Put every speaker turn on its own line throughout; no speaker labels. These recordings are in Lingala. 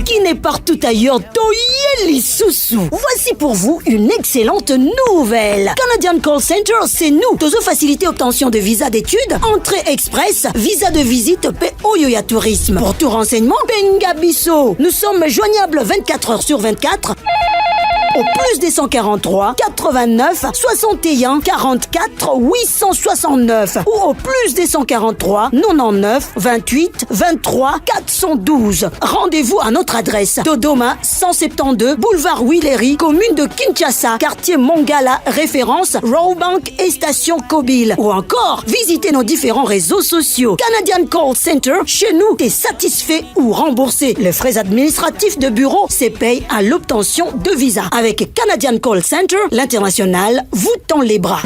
qui n'est partout ailleurs, Toyeli Soussou. Voici pour vous une excellente nouvelle. Canadian Call Center, c'est nous. Tozo facilité obtention de visa d'études, entrée express, visa de visite, Oyoya Tourisme. Pour tout renseignement, Bengabiso. Nous sommes joignables 24 heures sur 24. Au plus des 143 89 61 44 869 ou au plus des 143 99 28 23 412. Rendez-vous à notre adresse Dodoma 172 boulevard Willery, commune de Kinshasa, quartier Mongala, référence Rawbank et station Kobil. Ou encore, visitez nos différents réseaux sociaux. Canadian Call Center, chez nous, t'es satisfait ou remboursé. Les frais administratifs de bureau, c'est paye à l'obtention de visa. Avec Canadian Call Center, l'international vous tend les bras.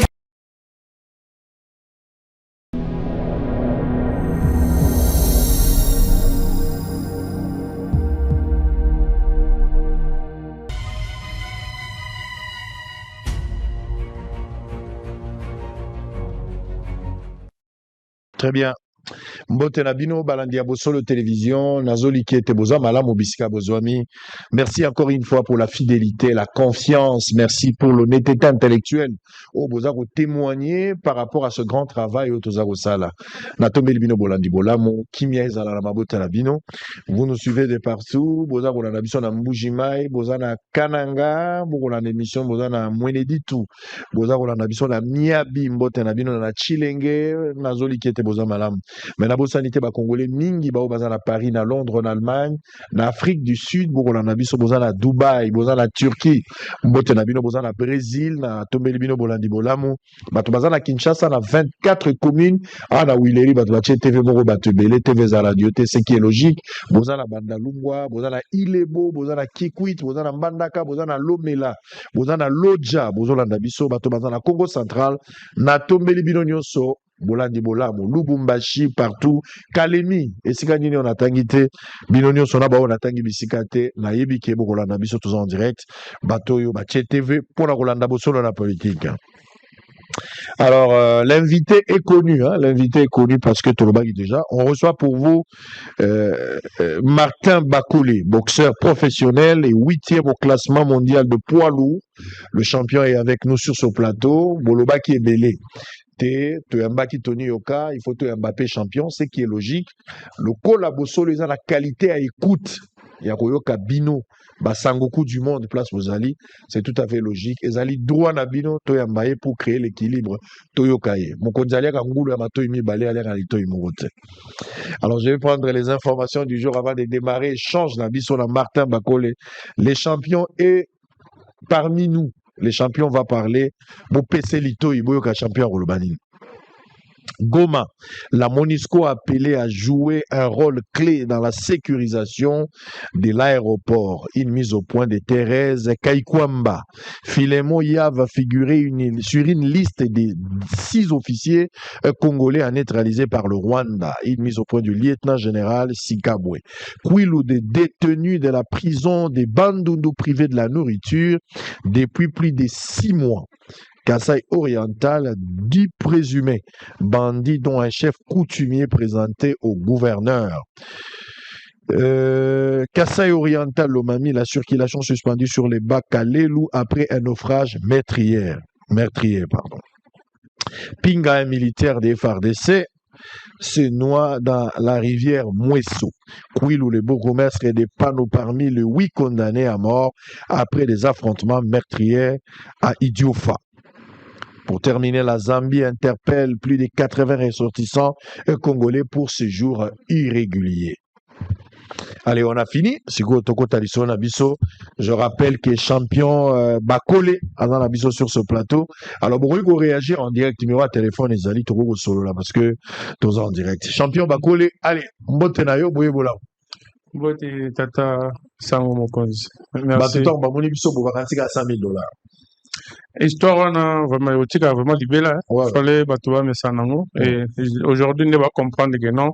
Très bien. Mbote na bino balandia bosolo télévision nazoli ki ete boza malamu bisika bozwami. Merci encore une fois pour la fidélité, la confiance. Merci pour l'honnêteté intellectuelle. Oh boza ko témoigner par rapport à ce grand travail au toza ko sala. Na tombeli bino bolandi bolamo kimia ezala na mabota na bino. Vous nous suivez de partout. Boza ko na biso na Mbujimai, boza na Kananga, boko na émission boza na Mweneditu. Boza ko na biso na Miabi mbote na bino na Chilenge nazoli ki ete boza malamu. Mais na bosanité ba congolais mingi ba baza na Paris, na Londres, en Allemagne, na Afrique du Sud, boko na biso boza na Dubaï, boza na Turquie, mbote na bino boza na Brésil, na tombeli bino bolandi bolamu, bato baza na Kinshasa na 24 communes, na Willery bato batie TV moko bato belé TV za radio te, ce qui est logique, boza na Bandalungwa, boza na Ilebo, boza na Kikwit, boza na Mbandaka, boza na Lomela, boza na Lodja, bozo landa biso bato baza na Congo central, na tombeli bino nyonso bolandi bolamu Lubumbashi partout Kalemi esika nini on atangi te bino nyonso na ba on atangi bisika te na yebi ke bokolanda biso tous en direct bato yo ba TV pour la kolanda bosolo na politique. Alors, l'invité est connu, l'invité est connu parce que tout le monde déjà. On reçoit pour vous Martin Bakolé, boxeur professionnel et 8e au classement mondial de poids lourd. Le champion est avec nous sur ce plateau. Boloba qui est belé. Mbaki Tony Yoka, il faut Mbappé champion, ce qui est logique. Le Kolabosolo, ils ont la qualité à écoute. Il y a Koyoka Bino, Basangoku du monde, place Bozali, c'est tout à fait logique. Et Zali droit na Bino, Toyambaye pour créer l'équilibre. Toyokaye. Mokonzali Kangoulou Yamato Imi Balé Alain Alito Imorote. Alors je vais prendre les informations du jour avant de démarrer. Échange Nabiso na Martin Bakolé. Les champions et parmi nous. Les champions va parler. Bopese Lito Iboyoka champion Rolobanine. Goma, la MONUSCO a appelé à jouer un rôle clé dans la sécurisation de l'aéroport. Une mise au point de Thérèse Kaikwamba. Filemon Ya va figurer sur une liste de 6 officiers congolais neutralisés par le Rwanda. Une mise au point du lieutenant-général Sikabwe. Kwilu des détenus de la prison des Bandundu privés de la nourriture depuis plus de 6 mois. Kasaï oriental, 10 présumés bandits dont un chef coutumier présenté au gouverneur. Kasaï oriental, Lomami, la circulation suspendue sur les bacs à Lelou après un naufrage meurtrier. Pinga, un militaire des FARDC, se noie dans la rivière Mouesso. Kwilu, le bourgmestre, et des panneaux parmi les 8 condamnés à mort après des affrontements meurtriers à Idiofa. Pour terminer, la Zambie interpelle plus de 80 ressortissants congolais pour séjour irrégulier. Allez, on a fini. Je rappelle que champion Bakolé dans la biso sur ce plateau. Alors, pour vous réagir en direct, numéro à téléphone, les alliés Togo solo là parce que tous en direct. Champion Bakolé, allez, mbote na yo boye bola.
Mbote tata sango mokonzi. Merci.
Batuto mbamoni biso bo vakansi ka $100,000.
Histoire on a vraiment libéré. Il fallait battre mes sanango et aujourd'hui on va comprendre que non.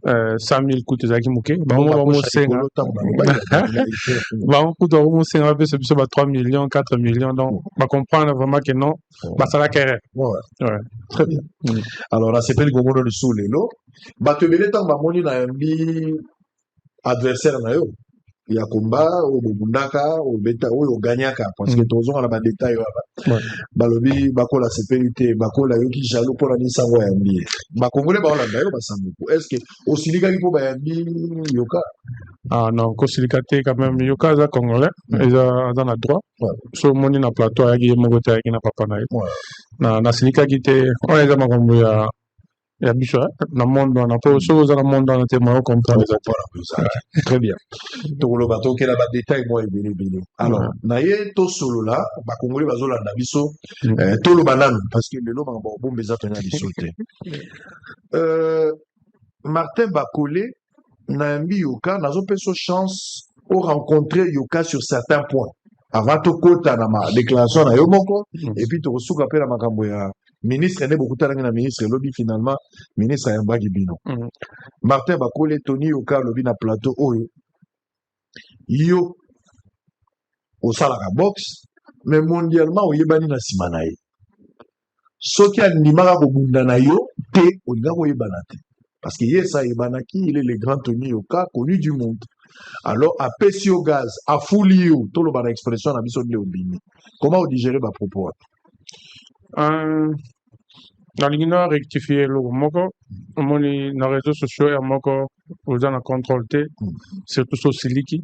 100,000 coûte zaki muke ba mo senga ba on coûte au senga pe c'est 3 millions 4 millions donc va comprendre vraiment que non ba ça la carrière ouais
très bien alors là c'est pas le gogo de sous les lots ba te belé tant ba moni na mbi adversaire na yo il y a combat au bundaka au beta au gagnaka parce que tous on a des détails balobi bakola sécurité bakola yoki jalo pour la sango ya mbi ba congolais ba la dayo ba sango est-ce que au silika ki po ba ya mbi yoka
ah non ko silika te quand même yoka za congolais eza na droit so moni na plateau ya ki moko ta ki na papa na na silika ki te on eza makombo ya biso na monde na po so za na monde na te mo comprendre ça
très bien to lo bato ke la ba détail mo ebele alors na ye to solo là ba congolais bazola na biso to lo banane parce que lelo ba bombe za tona biso te Martin Bakole na mbi yoka nazo peso chance au rencontrer yoka sur certains points avant to kota na ma déclaration na yo moko et puis to suka pe na makambo ya ministre ne beaucoup talanga na ministre lobby finalement ministre ya mbagi bino Martin Bakole Tony yoka lobby na plateau oyo yo au salaka box mais mondialement oyebani na sima na ye soki andimaka kobunda na yo te olinga koyebana te parce que yesa yebanaki il est le grand Tony yoka connu du monde alors à pesio gaz à foulio tout le bana expression na biso de obimi comment on digérer ba propos
dans l'ignorance rectifier le moko moni na réseaux sociaux ya moko aux en contrôle te surtout sur siliki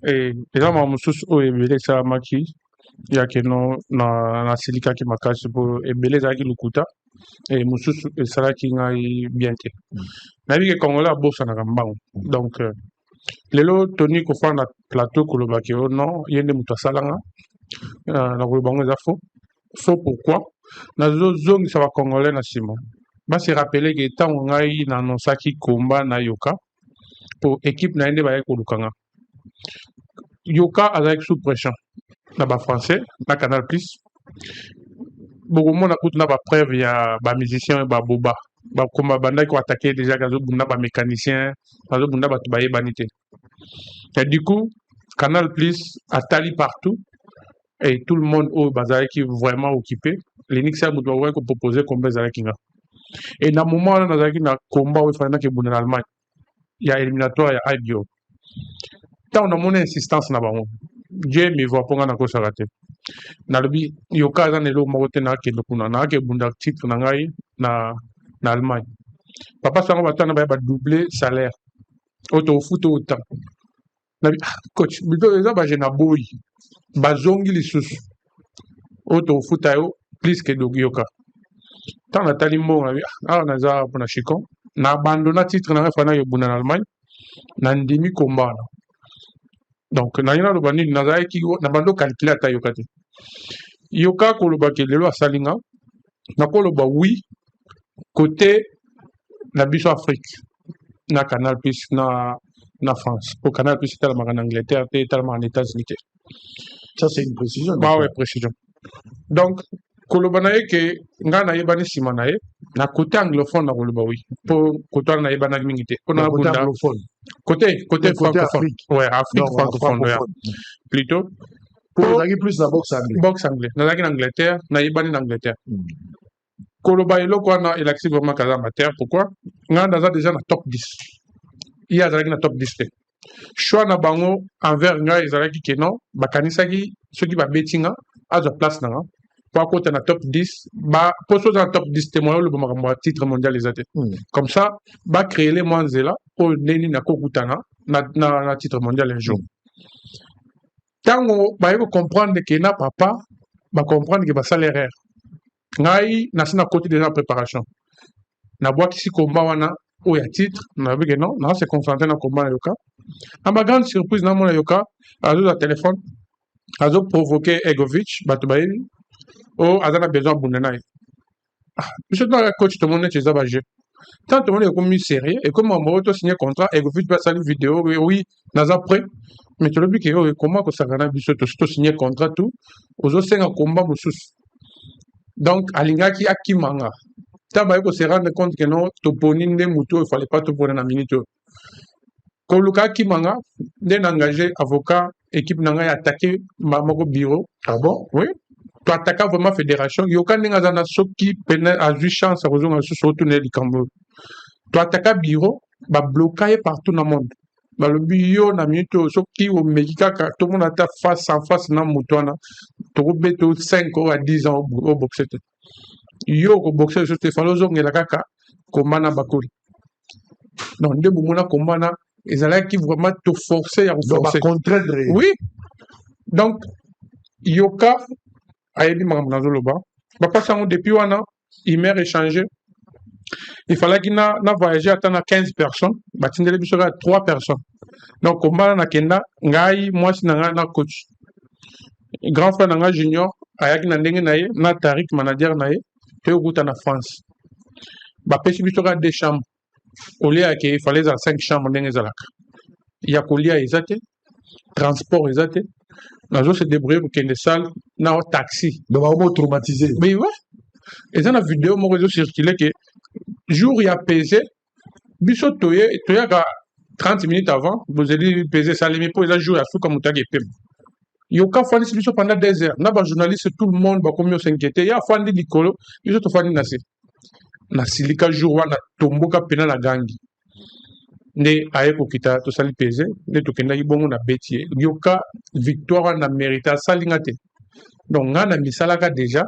et là moi mususu o ebele ça maki ya que non na silika ki makasi pour ebele za ki lukuta et mususu e sala ki ngai bien te na bi ke congolais bossa na kambango donc lelo Tony ko fa na plateau ko lobaki o non yende mutu asalanga na ko bango za faux pourquoi na zong ça va congolais na simo ba se rappeler que tant ngai na nosaki komba na yoka pour équipe na ende ba ko lukanga yoka avec sous pression na ba français na Canal Plus beaucoup monde a na ba preuve ya ba musicien ba boba ba komba banda ko attaquer déjà gazo bunda ba mécanicien gazo bunda ba tubaye banité et du coup Canal Plus a tali partout et tout le monde au bazar qui est vraiment occupé l'unique ça vous doit proposer comme bazar kinga et dans moment là bazar na combat où fana ke bunda Allemagne il y a éliminatoire il y a IBO tant on a mon insistance na bango Dieu me voit pour na ko sarate na lobi yoka za nelo mokote na ke lokuna na ke bunda titre na ngai na Allemagne papa sango batana ba doubler salaire auto foot autant na coach bito eza ba jena boy bazongi lisusu auto foot ayo plus que yoka tant na talimbo na naza pour na chicon na abandona titre na fana yo bunda en Allemagne na ndimi combat donc na yina lo bani na za ki na bando calculer ta yoka te yoka ko lo ba ke lelo asalinga na ko lo ba oui côté la biso Afrique na Canal Plus na France au Canal Plus tellement en Angleterre tellement en États-Unis
ça c'est une précision
bah ouais précision donc kolobana que ngana yebani simana na côté anglophone na koloba oui pour côté na yebana mingité on a
côté anglophone
côté francophone
Afrique.
Ouais Afrique francophone ouais. Plutôt
pour plus la
boxe anglais na en Angleterre na yebani en Angleterre Koloba eloko na élection vraiment kaza amateur pourquoi ngana za déjà na top 10 il y a na top 10 te choix na bango envers nga ezalaki ke non bakanisaki soki ba betinga aza place na pour côté na top 10 ba poso na top 10 témoin le makambo titre mondial ezate comme ça ba créer les mwanzela o neni na kokutana na titre mondial un jour tango ba yeko comprendre que na papa ba comprendre que ba salaire ngai na sina côté déjà en préparation na boîte ici combat wana o ya titre na bige non na se concentrer na combat yoka na ma grande surprise na mon yoka azo la téléphone azo provoquer Egovic batubayi o azana besoin bundana monsieur dans coach tout le monde est zabagé tant tout le monde est comme sérieux et comme on va signer contrat Egovic va saluer vidéo oui naza prêt mais tu le dis que comment que ça gana biso to signer contrat tout ozo senga combat mususu donc alingaki akimanga taba yeko se rendre compte que non to poninde muto il fallait pas to poner na minute koluka akimanga den engagé avocat équipe nanga attaquer mamoko bureau
ah bon
oui to attaquer vraiment fédération yoka ninga zana soki pena a eu chance à rejoindre sur tourner du Cameroun to attaquer bureau ba bloquer partout dans le monde balobi yo na minute soki omeki kaka tout le monde ata face en face na mutwana tokobeto 5 à 10 ans au boxe te yo ko boxe so te falo zongela kaka komana bakoli non nde bomona komana ezalaki vraiment te forcer ya
forcer contraindre
oui donc yoka ayebi makambo nazoloba bapasango depuis wana il m'a échangé. Il fallait qu'il na voyager à 15 personnes, batindele biso à 3 personnes. Donc combat na kenda ngai moi si na coach. Grand frère na junior ayaki na ndenge na ye na Tarik manager na ye te okuta na France. Ba pesi biso ka 2 chambres. Au lieu il fallait à 5 chambres ndenge zalaka. Ya kolia ezate, transport ezate. Nazo se débrouiller pour kende salle na taxi.
Donc on va traumatisé.
Mais ouais. Et dans la vidéo mon réseau circulait que jour il a pesé biso toya 30 minutes avant vous allez peser ça les pour les jours à comme tu as pem yoka fani biso pendant 2 heures na ba journaliste tout le monde ba comme s'inquiéter ya fani likolo biso to fani na silika jour wana tomboka pena la gangi ne aye ko kita to sali peser ne to kenda ibongo na betier yoka victoire na mérita salinga te donc ngana misalaka déjà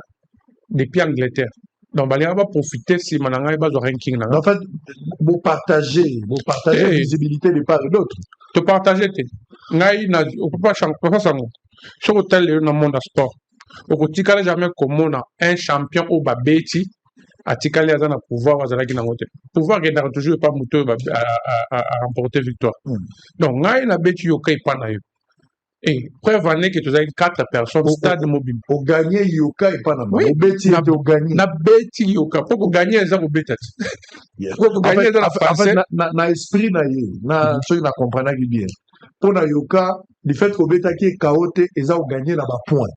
depuis Angleterre. Donc, on va profiter si on a un ranking.
En fait, vous partagez la visibilité de part et d'autre.
Tu partages. On ne peut pas changer. Sur le tel dans le monde du sport, on ne peut jamais comme un champion au Babeti à Tikali à pouvoir à Zalagi na moté. Pouvoir gagner toujours pas moto à remporter victoire. Donc, on a une bête yokai panayo. Et preuve année que tu as 4 personnes au stade mobile.
Pour gagner yoka et pas na
oui,
au beti au gagner.
Na beti yoka pour gagner ça au beti. Pour gagner dans la français
na esprit na ye na ceux qui na comprendre bien. Pour na yoka le fait que beta qui est chaotique et ça au gagner là bas point.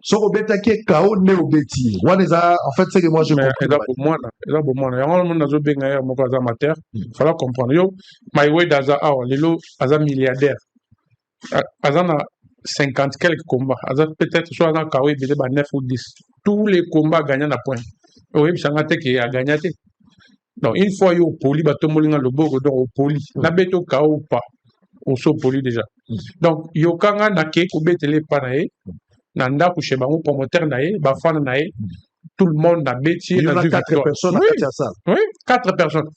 So au beta qui est chaos né au beti. One is en fait c'est que moi je comprends.
Là pour moi, on a zo benga ya moko amateur. Fallait comprendre yo my way daza awa lelo aza milliardaire. Azana 50 quelques combats. Azana peut-être soit dans Kawi, 9 ou 10. Tous les combats gagnent à point. Oui, ça a gagné. Donc, une fois, il y a poli, il y a le beau, donc au poli. La bête au Kao ou pas. Au so poli déjà. Donc, il y a un nake, ou bête les panae, nanda, ou cheba, ou promoteur nae, bafan nae. Tout le monde a bêti.
Il y a 4 personnes à faire ça.
Oui, 4 personnes.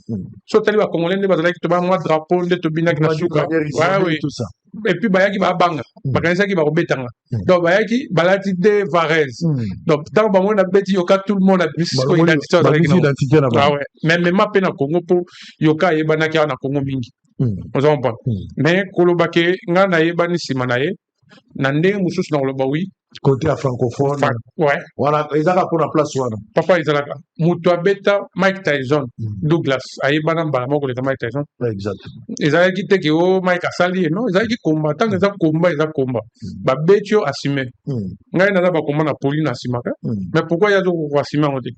Sauf que les Congolais, les Bazalais, qui te moi drapeau, les Tobina, qui
oui, tout ça.
Et puis, Bayaki va banga. Bakanisa qui va rebetanga. Donc, Bayaki, Balati de Varese. Donc, tant que on a bêti, Yoka, tout le monde a plus
identité là-bas.
Ah ouais. Même ma peine à Congo pour Yoka et Banaki en Congo Mingi. On s'en parle. Mais, Kolobake, Ngana et Banissimanae, Nande, Moussous dans le Baoui.
Côté à francophone.
Ouais.
Voilà, ils ont pour la place.
Papa, ils ont là. Moutoua Beta, Mike Tyson, Douglas. Aïe, Banam, Mike Tyson.
Exact.
Ils ont quitté que Mike Asali, non? Ils ont dit combat. Tant qu'ils ont combat. Bah, Betio assumé. N'a pas combat na Pauline assumé. Mais pourquoi il y a d'autres assumés en dit?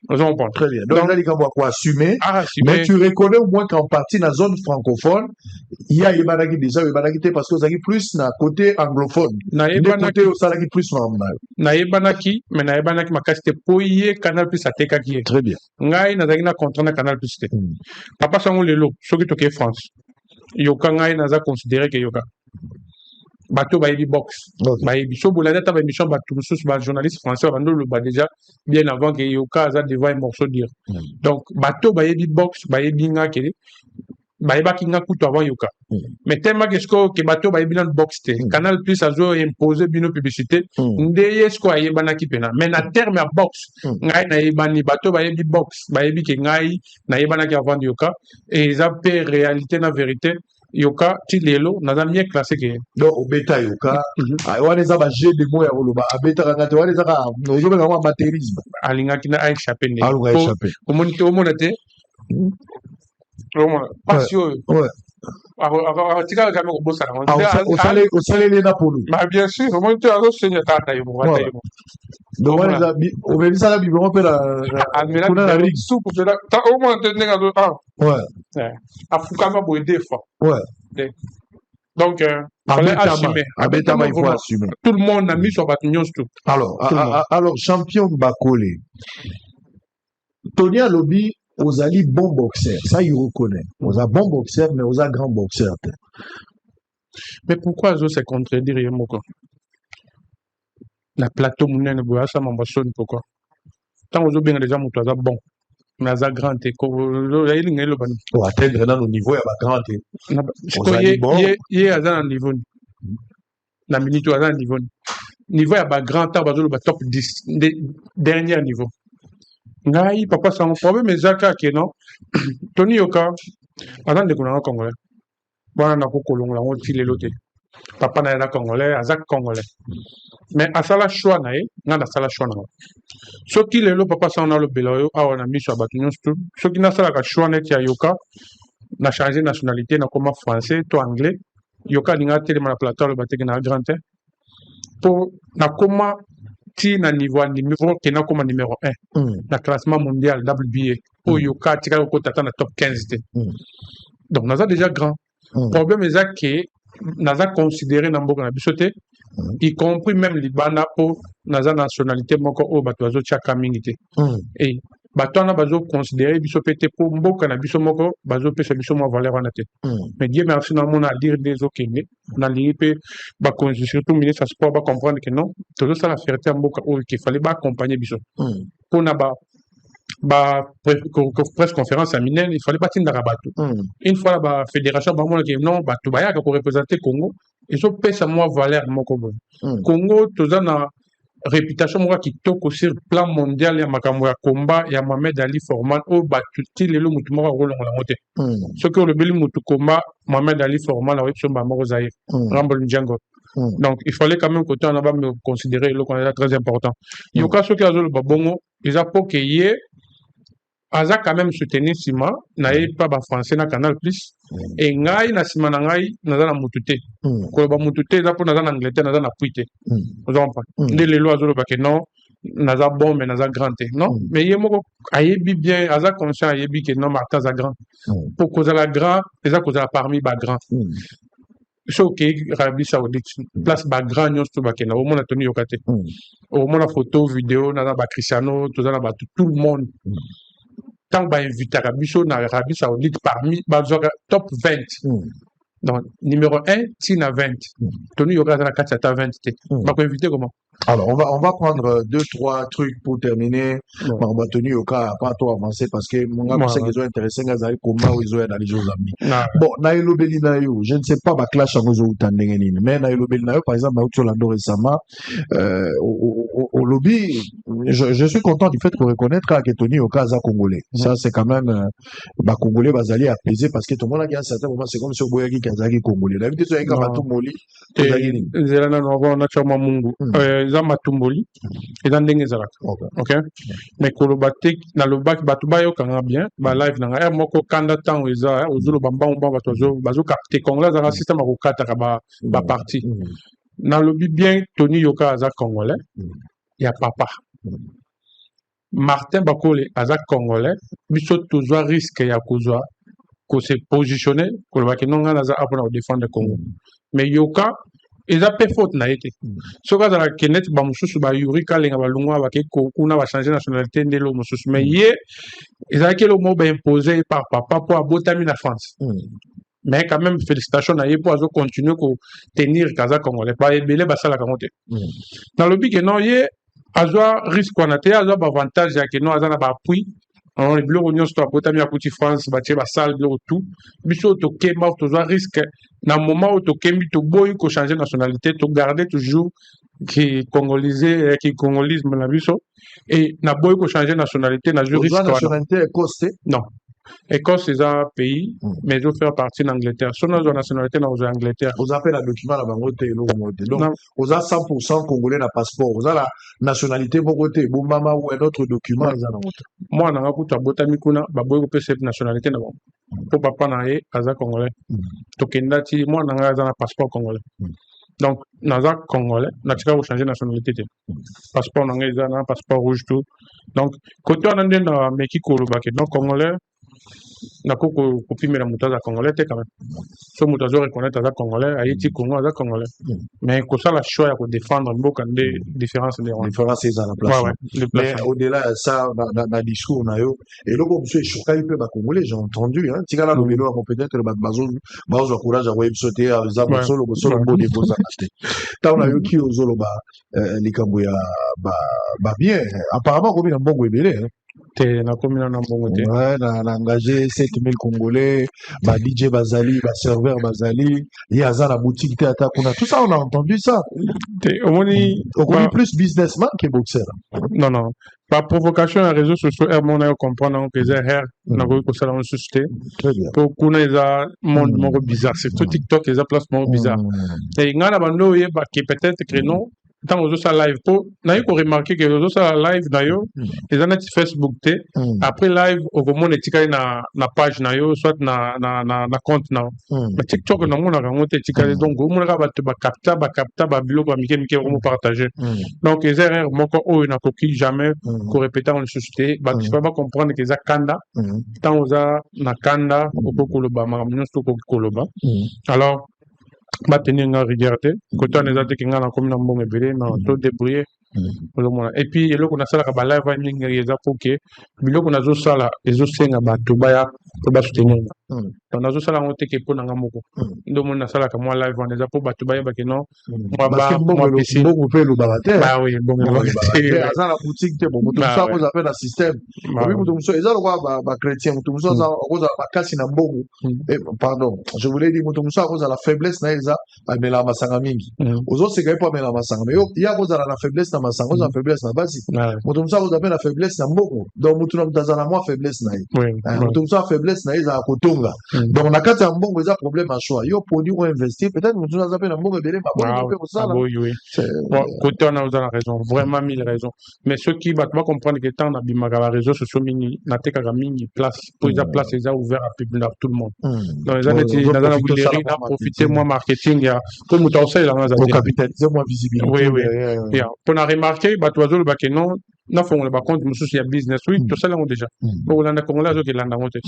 Très bien. Donc, il y a assumer. Mais tu reconnais au moins qu'en partie dans la zone francophone, il y a Ibanaki déjà, Ibanaki parce que vous avez plus dans côté anglophone. Côté au Salaki plus normal.
Na Ibanaki, mais na Ibanaki, ma casse poye Canal Plus à Tekaki.
Très bien.
Ngai na zagina contre na Canal Plus. Papa sango lelo, ce qui toque France. Yoka ngai na za considéré que Yoka. Bateau baïbi box. Baïbi so boulada ta émission bateau sous ba journaliste français avant le ba déjà bien avant que Yoka a devant un morceau dire. Donc bateau baïbi box baïbi nga kele baïba kinga kuto avant Yoka. Mais tellement que bateau baïbi dans box te Canal Plus a zo imposer bino publicité ndeye sko ayeba na kipena. Mais na terme à box ngai na yebani bateau baïbi box baïbi ke ngai na yebana ki avant Yoka et ça peut réalité na vérité. Yoka tilelo naza mieux classé que
donc au beta yoka wana za ba jeu de mots ya koloba abeta kangate wana za ka nozo benga wa amatérisme
alinga kina a échappé ne
alinga échappé
comment te passion
ouais
tika kama ko bossa
au salé les napolo
bah bien sûr comment tu as enseigné tata yo
donc wana za au même ça la bible on peut la
kuna la ligue soupe de la au moins te nenga do
ouais
afukama bo defa
ouais
donc fallait assumer
abetama il faut assumer
tout le monde a mis sur batunion tout
alors champion Bakole Tony Alobi aux ali bon boxeur, ça il reconnaît. Aux a bon boxeur, mais aux a grand boxeur.
Mais pourquoi zo se contredire yemoko? La plateau mounene boya ça m'embasonne pourquoi? Tant aux bien déjà moto za bon. Mais à grand te ko ya ili ngelo bani.
Pour atteindre dans le niveau ya ba grand te.
Ye aza na niveau. Na minute aza na niveau. Niveau ya ba grand ta bazo ba top 10 dernier niveau. Ngai papa ça mon problème mais Zaka ke non. Tony Yoka aza de kuna congolais. Bwana na kokolongola ngo ti lelo te. Papa na ya congolais, azak congolais. Mais asala choix na ye, na sala choix na. Soki lelo papa sa na lo beloyo awa na miso abatu nyonso. Soki na sala ka choix net ya Yoka na changer nationalité na koma français to anglais. Yoka linga tele na plateau le bateke na grand te. Pour na koma ti na niveau numéro ke na koma numéro 1 na classement mondial WBA. O Yoka tika ko tata na top 15 te. Donc naza déjà grand. Problème est que naza considéré na mboka na bisote y compris même libana po naza nationalité moko o bato bazo chaka mingi te et bato na bazo considérer biso pété po mboka na biso moko bazo pesa biso mo valeur wana te mais Dieu merci na mona dire des okene na lipe ba surtout ministre sport ba comprendre que non tout ça la fierté mboka o qu'il fallait ba accompagner biso pour na ba presse conférence à Minel, il fallait pas tinda rabato. Une fois la fédération ba mona que non bato ba ya ko représenter Congo et so pesa moi valeur moko bon. Congo toza na réputation moi qui toko sur plan mondial ya makambo ya combat ya Mohamed Ali Forman o bato ti lelo mutu moko rolongo la moté. Ce que le beli mutu combat Mohamed Ali Forman la wetso ba moko zaire. Rambo Ndjango. Donc il fallait quand même côté on va me considérer le candidat très important. Yoka ce qui a le babongo, ils a pas que hier aza quand même soutenir Sima na pas ba français na Canal Plus et ngai na Sima na ngai naza na mutute ko ba mutute za po naza na Angleterre naza na puite vous en pas de lelo azolo ba que non naza bon mais naza grand te non mais yemo ayebi bien aza conscient ayebi que non Martin za grand pour cause la grand eza cause la parmi ba grand so que Arabie Saoudite place ba grand nyos to ba que na au monde Tony Yokate au monde photo vidéo naza ba Cristiano tout ça na ba tout le monde tant que invité à l'Arabie Saoudite parmi top 20. Donc, numéro 1, Tina 20. Tony Yoka dans la 4 à 20. On va inviter comment?
Alors, on va prendre 2-3 trucs pour terminer. On va Tony Yoka pas trop avancer parce que mon gars, c'est qu'ils ont intéressé, comment ils ont analysé aux amis. Bon, Naïlo Belinayo, je ne sais pas, ma clash à nos autres, mais Naïlo Belinayo, par exemple, Naïlo Lando récemment, au lobby, je suis content du fait qu'on reconnaître que Tony Yoka est congolais. Ça, c'est quand même, congolais, bazali apaisé parce que tout le monde a gagné à un certain moment, c'est comme si Boyagi Kazaki congolais. D'habitude, c'est un Matumboli.
Zelana, on a sûrement Mungu. Za Matumboli. Et dans Dengue Zalak. Ok? Mais Kolobate, na le bac, Batubayo, quand bien, ba live, na air, moko, kanda tan, Eza, Ozulu, Bamba, Batozo, Bazo, Capté, Congolais, Zara, système, Akokata, ba parti. Na lobby bien, Tony Yoka, Aza, Congolais. Il y a papa. Martin Bakole, Aza, Congolais. Biso, toujours risque, ya Kouzwa. Qu'on s'est positionné, qu'on va que non on a pour défendre le Congo. Mais Yoka, ils ont fait faute na été. Ce cas dans la Kenneth Bamusu ba Yuri Kalinga balungwa ba ke kuna va changer nationalité de l'homme sous mais hier ils ont que le mot imposé par papa pour abotami la France. Mais quand même félicitations na pour azo continuer ko tenir Kaza Congolais pas belé ba sala kamote. Dans le but que non hier azo risque on a té azo avantage ya que non azana ba appui. Alors, les bleus oignons sont à Botami à Côte France, bâtir la salle, bleu tout. Biso to kema, to risque. Dans le moment où to kemi, to boy, ko changer nationalité, to garder toujours qui congolisé, qui congolisme la biso. Et na boy, ko changer nationalité, na juriste.
La nationalité écosse?
Non. Écosse, c'est un pays, mais ils ont fait partie d'Angleterre. Si on a une nationalité dans l'Angleterre.
Vous avez la document là-bas, donc, vous avez 100% congolais dans le passeport. Vous avez la nationalité, vous avez maman ou un autre document.
Moi, on a un botami kuna, baboy ko pese nationalité na bon. Pour papa na ye, aza congolais. Tokenda ti, moi, on a un passeport congolais. Donc, naza congolais, na tika changer nationalité. Passeport na un passeport rouge tout. Donc, côté on a un meki kolo donc congolais. nako kopimela moto aza congolais te quand même so moto azo reconnaître aza congolais ayiti Congo aza congolais mais kosala choix ya kodéfendre mboka nde différence
eza na place mais au-delà de ça na discours na yo eloko mosusu eshokaki mpe bacongolais j'ai entendu tikala lobelo yango peut-être bato bazwa courage ya koyebiso te eza bosolo mbode kozanga te ntango na yoki ozoloba likambo ya babien apparemment komi na mbongo ebele
te nakomi na mbongo te
na engagé 7000 congolais ba DJ bazali ba serveur bazali ye aza na boutique te ata kuna tout ça on a entendu ça
te omoni
plus businessman que boxeur
non par provocation na réseaux sociaux mona yo comprendre que c'est na ko sala en société pour kuna eza monde moko bizarre surtout TikTok eza place moko bizarre et ngana bando ye ba que peut-être que non tant aux autres live pour n'a eu qu'on remarquer que les autres live d'ailleurs les années Facebook te après live au moment de tirer na page d'ailleurs soit na compte na mais TikTok na mon a remonté tirer donc au moment ba capta ba bilo ba mike vraiment partager donc les erreurs moko o na coquille jamais qu'on répéter en société ba tu peux pas comprendre que ça kanda tant aux na kanda au kokoloba ma minus to kokoloba alors maintenir une rigueur côté on est qui ngana comme na mbongo ebele na to débrouiller et puis eloko na sala ka ba live mingi eza pour que biloko na zo sala ezo senga bato baya to ba soutenir donc na zo sala ngote ke pona ngamoko ndo mo na sala ka moi live on eza pour bato baya ba ke non moi pesi
mbongo pe lo barater
bah oui mbongo
eza na boutique te bon mutu ça vous avez un système oui mutu muso eza lokwa ba chrétien mutu muso za koza ba kasi na mbongo pardon je voulais dire mutu muso koza la faiblesse na eza amela masanga mingi ozo seka pas amela masanga mais ya koza la faiblesse na masango za faiblesse na basi mutu muso koza pe la faiblesse na mbongo donc mutu na mutaza na moi faiblesse na ye mutu muso faiblesse na eza kotonga donc na kati ya mbongo eza problème à choix yo produit ou investir peut-être mutu na zape na mbongo belé ma bonne pe ko sala
oui côté on a raison vraiment 1000 raisons mais ceux qui va comprendre que tant na bimaka ba réseaux sociaux mingi na tekaka mingi place pour eza place eza ouvert à public tout le monde donc les années na na vouloir profiter moi marketing ya comme mutu osala nga za
capitaliser moi visibilité
oui pour na remarquer ba toizo le baké non na fongo ba compte mususu ya business oui tout ça là déjà pour landa congolais zo ke landa ngote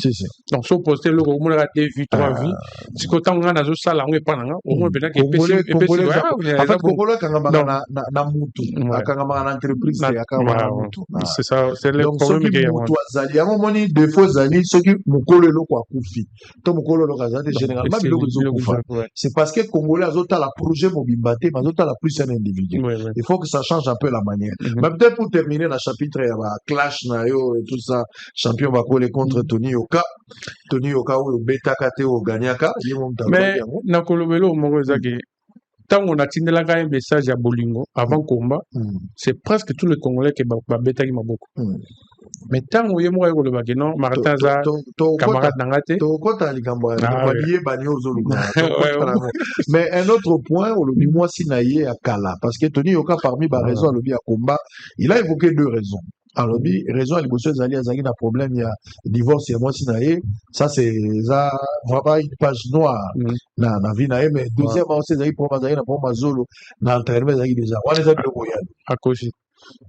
donc so poster le ko mona 2 vues 3 vues si ko tanga na zo sala ngo epana nga au moins peut-être que
en fait congolais kanga bana na mutu kanga bana entreprise ya kanga mutu
c'est ça c'est le problème que
mutu azali yango moni défaut zali soki mukolo eloko akufi to mukolo eloko azali généralement biloko zo kufa c'est parce que congolais azota la projet mobimbaté mazota la plus un individu il faut que ça change un peu la manière mais peut-être pour terminer la chapitre ya ba clash na yo et tout ça champion bakole contre Tony Yoka ou beta kate o gagnaka
mais na kolobelo moko ezaki tant on a tindela un message à bolingo avant combat c'est presque tous les congolais qui ba beta ki maboko mais tant on yemo ko loba ke non Martin za camarade nangate
to kota likambo ya lié bani ozoluka mais un autre point au lobi moi sinaye akala parce que Tony Yoka parmi ba raison lobi à combat il a évoqué deux raisons alors bi raison liboso ezali azaki na problème ya divorce ya moi sinaye ça c'est ça vraiment une page noire na vie na mais deuxièmement c'est ezali pour bazali na pour mazolo na entraînement ezali déjà on les a bien royal
à cause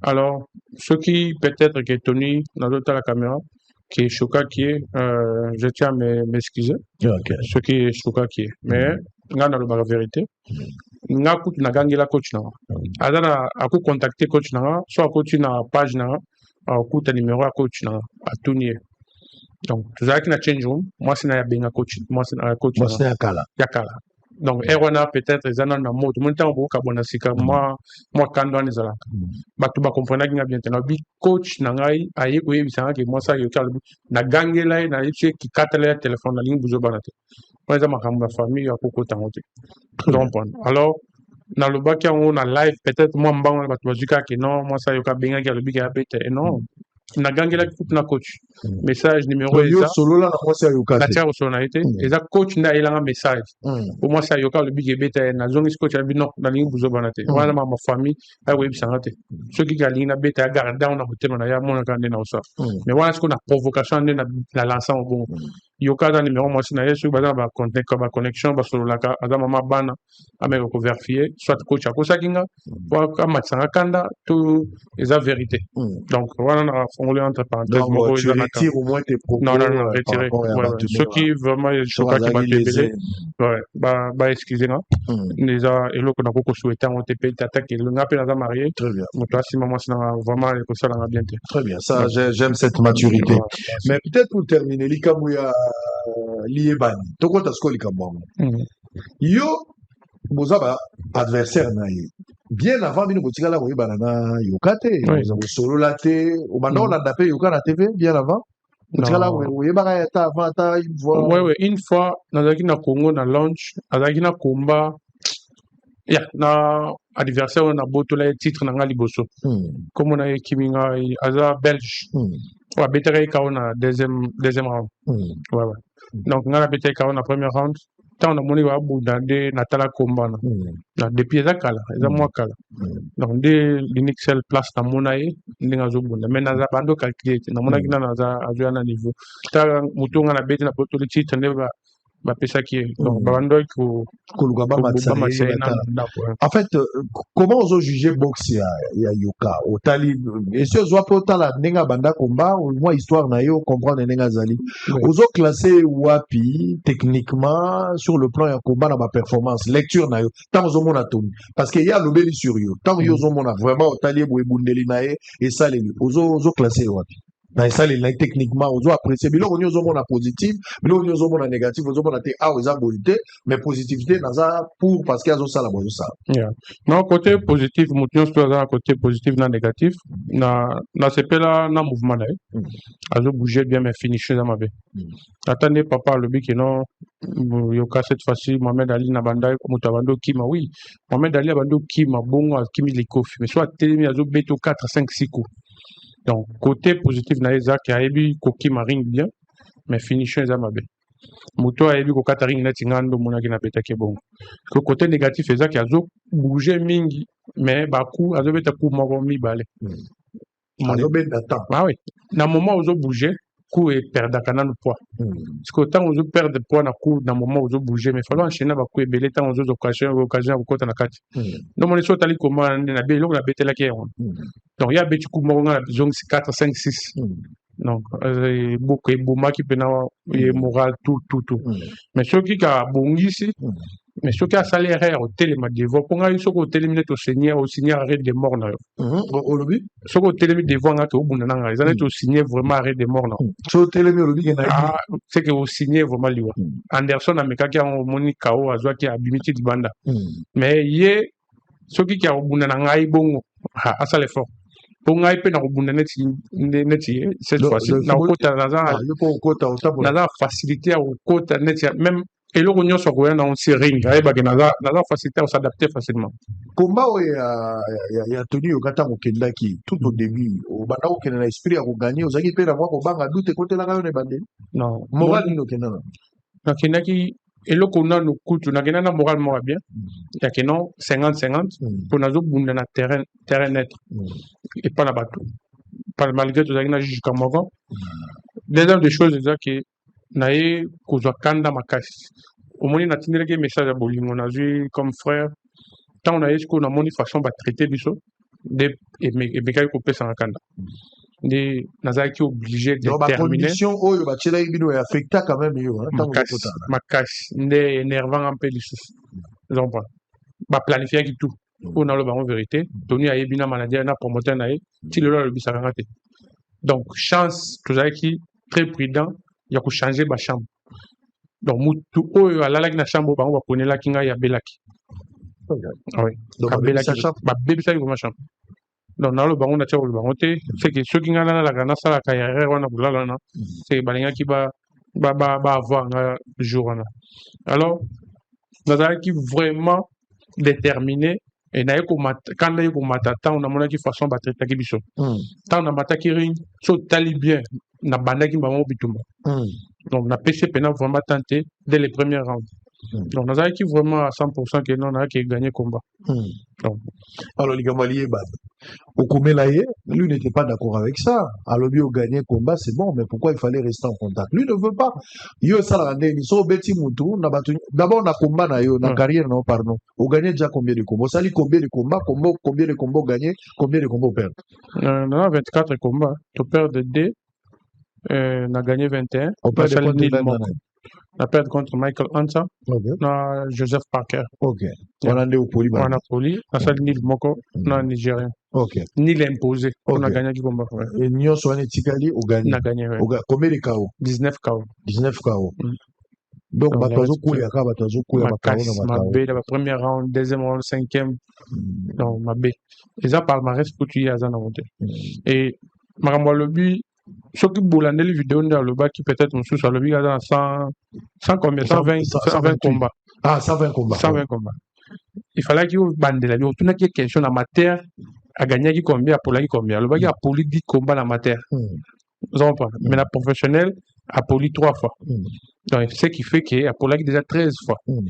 alors ce qui peut-être que Tony dans la caméra qui est choqué qui est je tiens à m'excuser ce qui est choqué qui est mais nga na la vérité nga kutu na gangela coach na azana aku contacter coach na soit coach na page na akuta numéro à coach na Tony donc tout ça qui na change room moi c'est na benga coach moi c'est na coach
moi c'est yakala
donc erona peut-être ezana na moto mon temps boka bona sika moi kando ni zala batu ba comprendre nga bien tena bi coach na ngai aye ko yebisanga ke moi ça yo kalbu na gangela na yetse ki katala téléphone na ligne buzo banate moi za makamba famille akoko tangote donc alors na le baki on a live peut-être moi mbango batu bazuka ke non moi ça yo ka benga ki alobi ka bete non na gangela tout na coach message numéro
eza solo la moi c'est yoka
na tia personnalité eza coach na ilanga message pour moi ça yoka le big beta na zongi coach abi non na lingi buzo banate wana ma famille ay web sangate ceux qui gagne na beta garde down na hotel na ya mona kande na osa mais wana ce qu'on a provocation na lancer bon yoka za numéro moi na yesu baza ba connexion ba solo laka aza mama bana amé ko vérifier soit coach akosa kinga pour ka matsanga kanda tout eza vérité donc voilà na fongolé entre parenthèses
donc tu retires au moins tes propos
non retirer ceux qui vraiment choka qui batebele ouais ba excusez moi déjà eloko na ko souhaiter on TP t'attaque le ngape na marié
très bien
toi si maman c'est vraiment ko ça la bien
très bien ça j'aime cette maturité mais peut-être pour terminer likamuya liebani tokota sko likambango yo bozaba adversaire na ye bien avant bino botikala koyebana na yokate solo la te obanda olanda pe yoka na TV bien avant botikala koyebaka ya ta avant ta une fois
ouais une fois nazalaki na Congo na launch azalaki na combat na adversaire na botola titre na nga liboso comme on a kiminga aza belge wa betaka ka na deuxième round ouais donc nga na betaka ka na premier round tant on a moni wa bundande na tala combat na depuis eza kala eza moi kala donc de l'unique seule place na monaye ndinga zo bunda mais na za bando calculer na mona kina na za azu na niveau ta mutunga na beti na botola titre ne ba pesa qui donc bando ko
en fait comment on juger boxe ya yoka otali et si on peut tala nenga banda combat au moins histoire na yo comprendre nenga zali ozo classer wapi techniquement sur le plan ya combat na ba performance lecture na yo tant ozo mona toni parce que y a lobeli sur yo tant yo ozo mona vraiment otali boye bundeli na ye et ça les ozo classer wapi na ça les techniquement on doit apprécier biloko nyozo mona positif biloko nyozo mona négatif ozo mona te eza bonité mais positivité naza pour parce que azo sala bozo sala
non côté positif mution soit un côté positif na négatif na sepela na mouvement là azo bouger bien mais finish dans ma bé attendez papa le but que non yoka cette fois-ci Mohamed Ali na banda ko mutabando kima oui Mohamed Ali bando kima bongo kimi likofi mais soit telemi azo beto 4 5 6 coups. Donc, côté positif, na eza qui a ébi koki maring bien, mais finition eza mabe. Muto a ébi kokata ring na tingando mona ki na betake bon. Que côté négatif eza qui a zo bouger mingi, mais baku azo beta coup moko mi balé.
Azo beta temps.
Ah oui. Na moment où zo bouger, coup et perdre kanana poids. Parce que tant où zo perdre poids na coup na moment où zo bouger, mais falloir enchaîner ba coup et belé tant où zo occasion ko kota na kati. Donc mon so tali comment na be lo na betela ki on. Donc il y a petit coup moko na zone 4 5 6. Donc beaucoup et bouma qui peut na moral tout. Mais ceux qui a bongisi mais ceux qui a salaire au téléma devant pour nga iso ko téléminer au seigneur arrêt de mort na
au lobby
ceux ko téléminer devant nga to bunda na ils allaient au signer vraiment arrêt de mort na
so téléminer au lobby
c'est que au signer vraiment liwa Anderson ameka ki en monika o azwa ki abimiti di banda mais ye ceux qui a bunda na ngai bongo asa le fort pour ngai pe na bunda neti cette fois-ci na kota na facilité au kota neti même et le rognon sur quoi on s'y ring na facilité à s'adapter facilement
combat il y a tenu au kata qui tout au début au banda au kena esprit à gagner aux aki pe na moi ko banga doute côté la gagne bande
non
moral no kena
na kena qui et le kona no kutu na kena na moral moi bien ya que non 50-50 pour nazo bunda na terrain net et pas na bateau par malgré tout ça na jusqu'à moment deuxième des choses c'est que nae kozwa kanda makasi omoni na tindeleke message ya bolingo nazwi comme frère tant on a esiko na moni façon ba traiter biso de et mekai kopesa na kanda de nazaki obligé de terminer
condition oyo ba tshela ibino ya affecta quand même yo
makasi nde énervant un peu lisusu donc ba planifier ki tout on a le baron vérité toni ayebina manager na promoteur nae ti lelo le bisaka te donc chance tozaki très prudent il y a changer ma chambre donc mutu oyo alalaki na chambre bango baponelaki ngai ya belaki oui donc belaki ba bebisaki ma chambre donc na lo bango na tia lo bango te c'est que ceux qui ngana na la kana sala ka ya rere wana bulala na c'est balingaki ba avoir un jour na alors nazalaki vraiment déterminé et na yeko quand na yeko matata on a monaki façon ba traiter biso tant na mataki ring so tali bien na bandaki bango bitumba donc na PC pena vraiment tenté dès les premiers rounds Donc, nous avons qui vraiment à 100% que non, on a qui gagné combat.
Alors, les Gamaliers, Okomelaye, lui n'était pas d'accord avec ça. Alors, lui, au gagné combat, c'est bon, mais pourquoi il fallait rester en contact? Lui ne veut pas. Yo, ça l'a rendu, ils sont bêtis, moutou, d'abord, on a combat, na carrière, non, pardon. Au gagné déjà combien de combats? Ça dit combien de combats, combien de combats gagné, combien de combats perdre?
On a 24 combats. Tu perds de 2, on a gagné 21.
On perd de combien?
On a perdu contre Michael Hansa, Joseph Parker.
Ok. On a allé au Poli.
On a Poli, on a Nil Moko, on a Nigérien.
Ok.
Nil imposé. On a gagné du combat.
Et Nyon Soane Tikali, on
a gagné.
Combien de KO?
19 KO.
19 KO. Donc, Batazo Kouyaka, Batazo Kouyaka,
la première round, deuxième round, cinquième. Non, ma B. Et ça, palmarès, pour tuer à Zanaronte. Et, Maramwa Lobby, ce qui boule les vidéos dans le bas qui peut-être nous sous le bas dans 100 combien 120 combats.
Ah, 120 combats.
120 combats. Il fallait qu'il y ait bande de la vie. Tout n'a qu'une question amateur à gagner qui combien pour la combien. Le bas a poli 10 combats amateur. Vous avez pas. Mais la professionnelle a poli 3 fois. Donc, ce qui fait qu'il a poli déjà 13 fois. Vous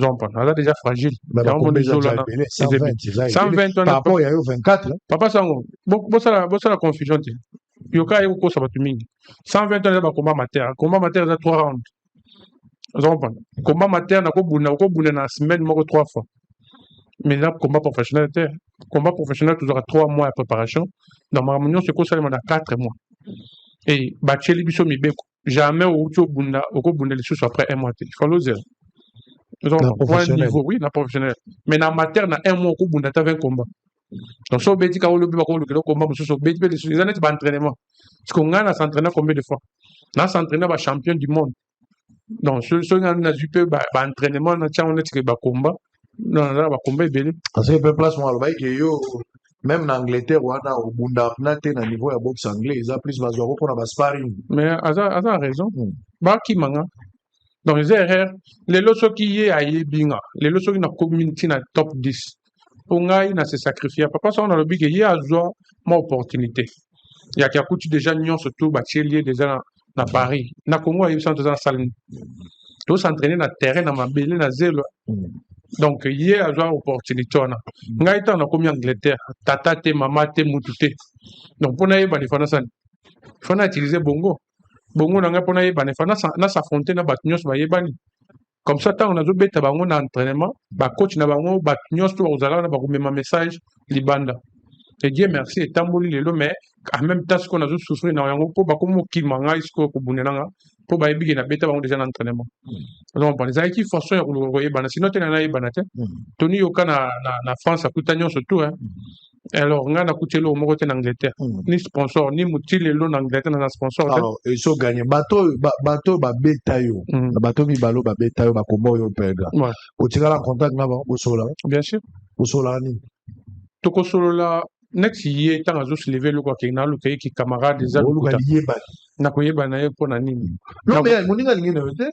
avez pas. On a déjà fragile.
Mais la combinaison là, 120. Par rapport, il y a eu 24.
Papa Sango, bon ça la confusion. Yoka yoko sabatumingi 120 ans ba combat amateur za 3 rounds. Vous avez pas. Combat amateur na ko buna na semaine moko 3 fois. Mais là combat professionnel toujours à 3 mois de préparation. Dans ma réunion c'est quoi ça demande à 4 mois. Et bacheli biso mibeko jamais au bunda les sous après 1 mois. Il faut l'oser. Vous avez pas niveau oui, la professionnel. Mais na amateur na 1 mois ko bunda ta 20 combats. Donc, si on dit qu'on le combat, les années d'entraînement. Parce qu'on a s'entraîné combien de fois? On a s'entraîné champion du monde. Donc, ceux qui ont un entraînement, on a un combat. Non, on a un combat belé.
Parce que le place, même en Angleterre, on a au Bunda, on a un niveau de boxe anglais, ils ont plus besoin pour avoir sparring.
Mais, à ça raison. Bah, qui manga. Donc, les erreurs, les lots qui y a bien, les lots qui ont community dans top 10. On a se sacrifier. Papa, ça, on a le big, il y a une opportunité. Il y a quelqu'un qui déjà n'y surtout bâti déjà dans Paris. Na Congo, il y a dans la salle. Tout s'entraîner dans le terrain, dans ma belle, dans zéro. Donc, il y a une opportunité. On a été en Angleterre. Tata, te, maman, te, moutouté. Donc, pour nous, il faut utiliser bongo. Bongo, on a pour nous, il faut s'affronter dans le bâtiment. Comme ça, on a joué un entraînement, coach n'a pas un message libanda. Et Dieu merci, et tamboli le mais en même temps, ce qu'on a souffert dans le pour qui manga isko pour bunenanga pour baïbi na beta déjà l'entraînement. Donc, les aïki façon ou voyez bana sinon tu n'as pas banate. Tony Yoka na France à Coutagnon surtout hein. Alors, on a coûté l'eau au en Angleterre. Ni sponsor, ni moutil l'eau en Angleterre dans un sponsor.
Alors, ils sont gagnés. Bateau, bataille. Bateau, mi balo, bataille, combo, yo perdre. Au tigala en contact, là, au sola.
Bien sûr.
Au sola, ni.
Toko sola, next year, tant à se lever, le quoi, qui n'a l'autre qui camarade des amis. Na koyeba na pour na nini.
Non, mais mon ninga lingi na yote.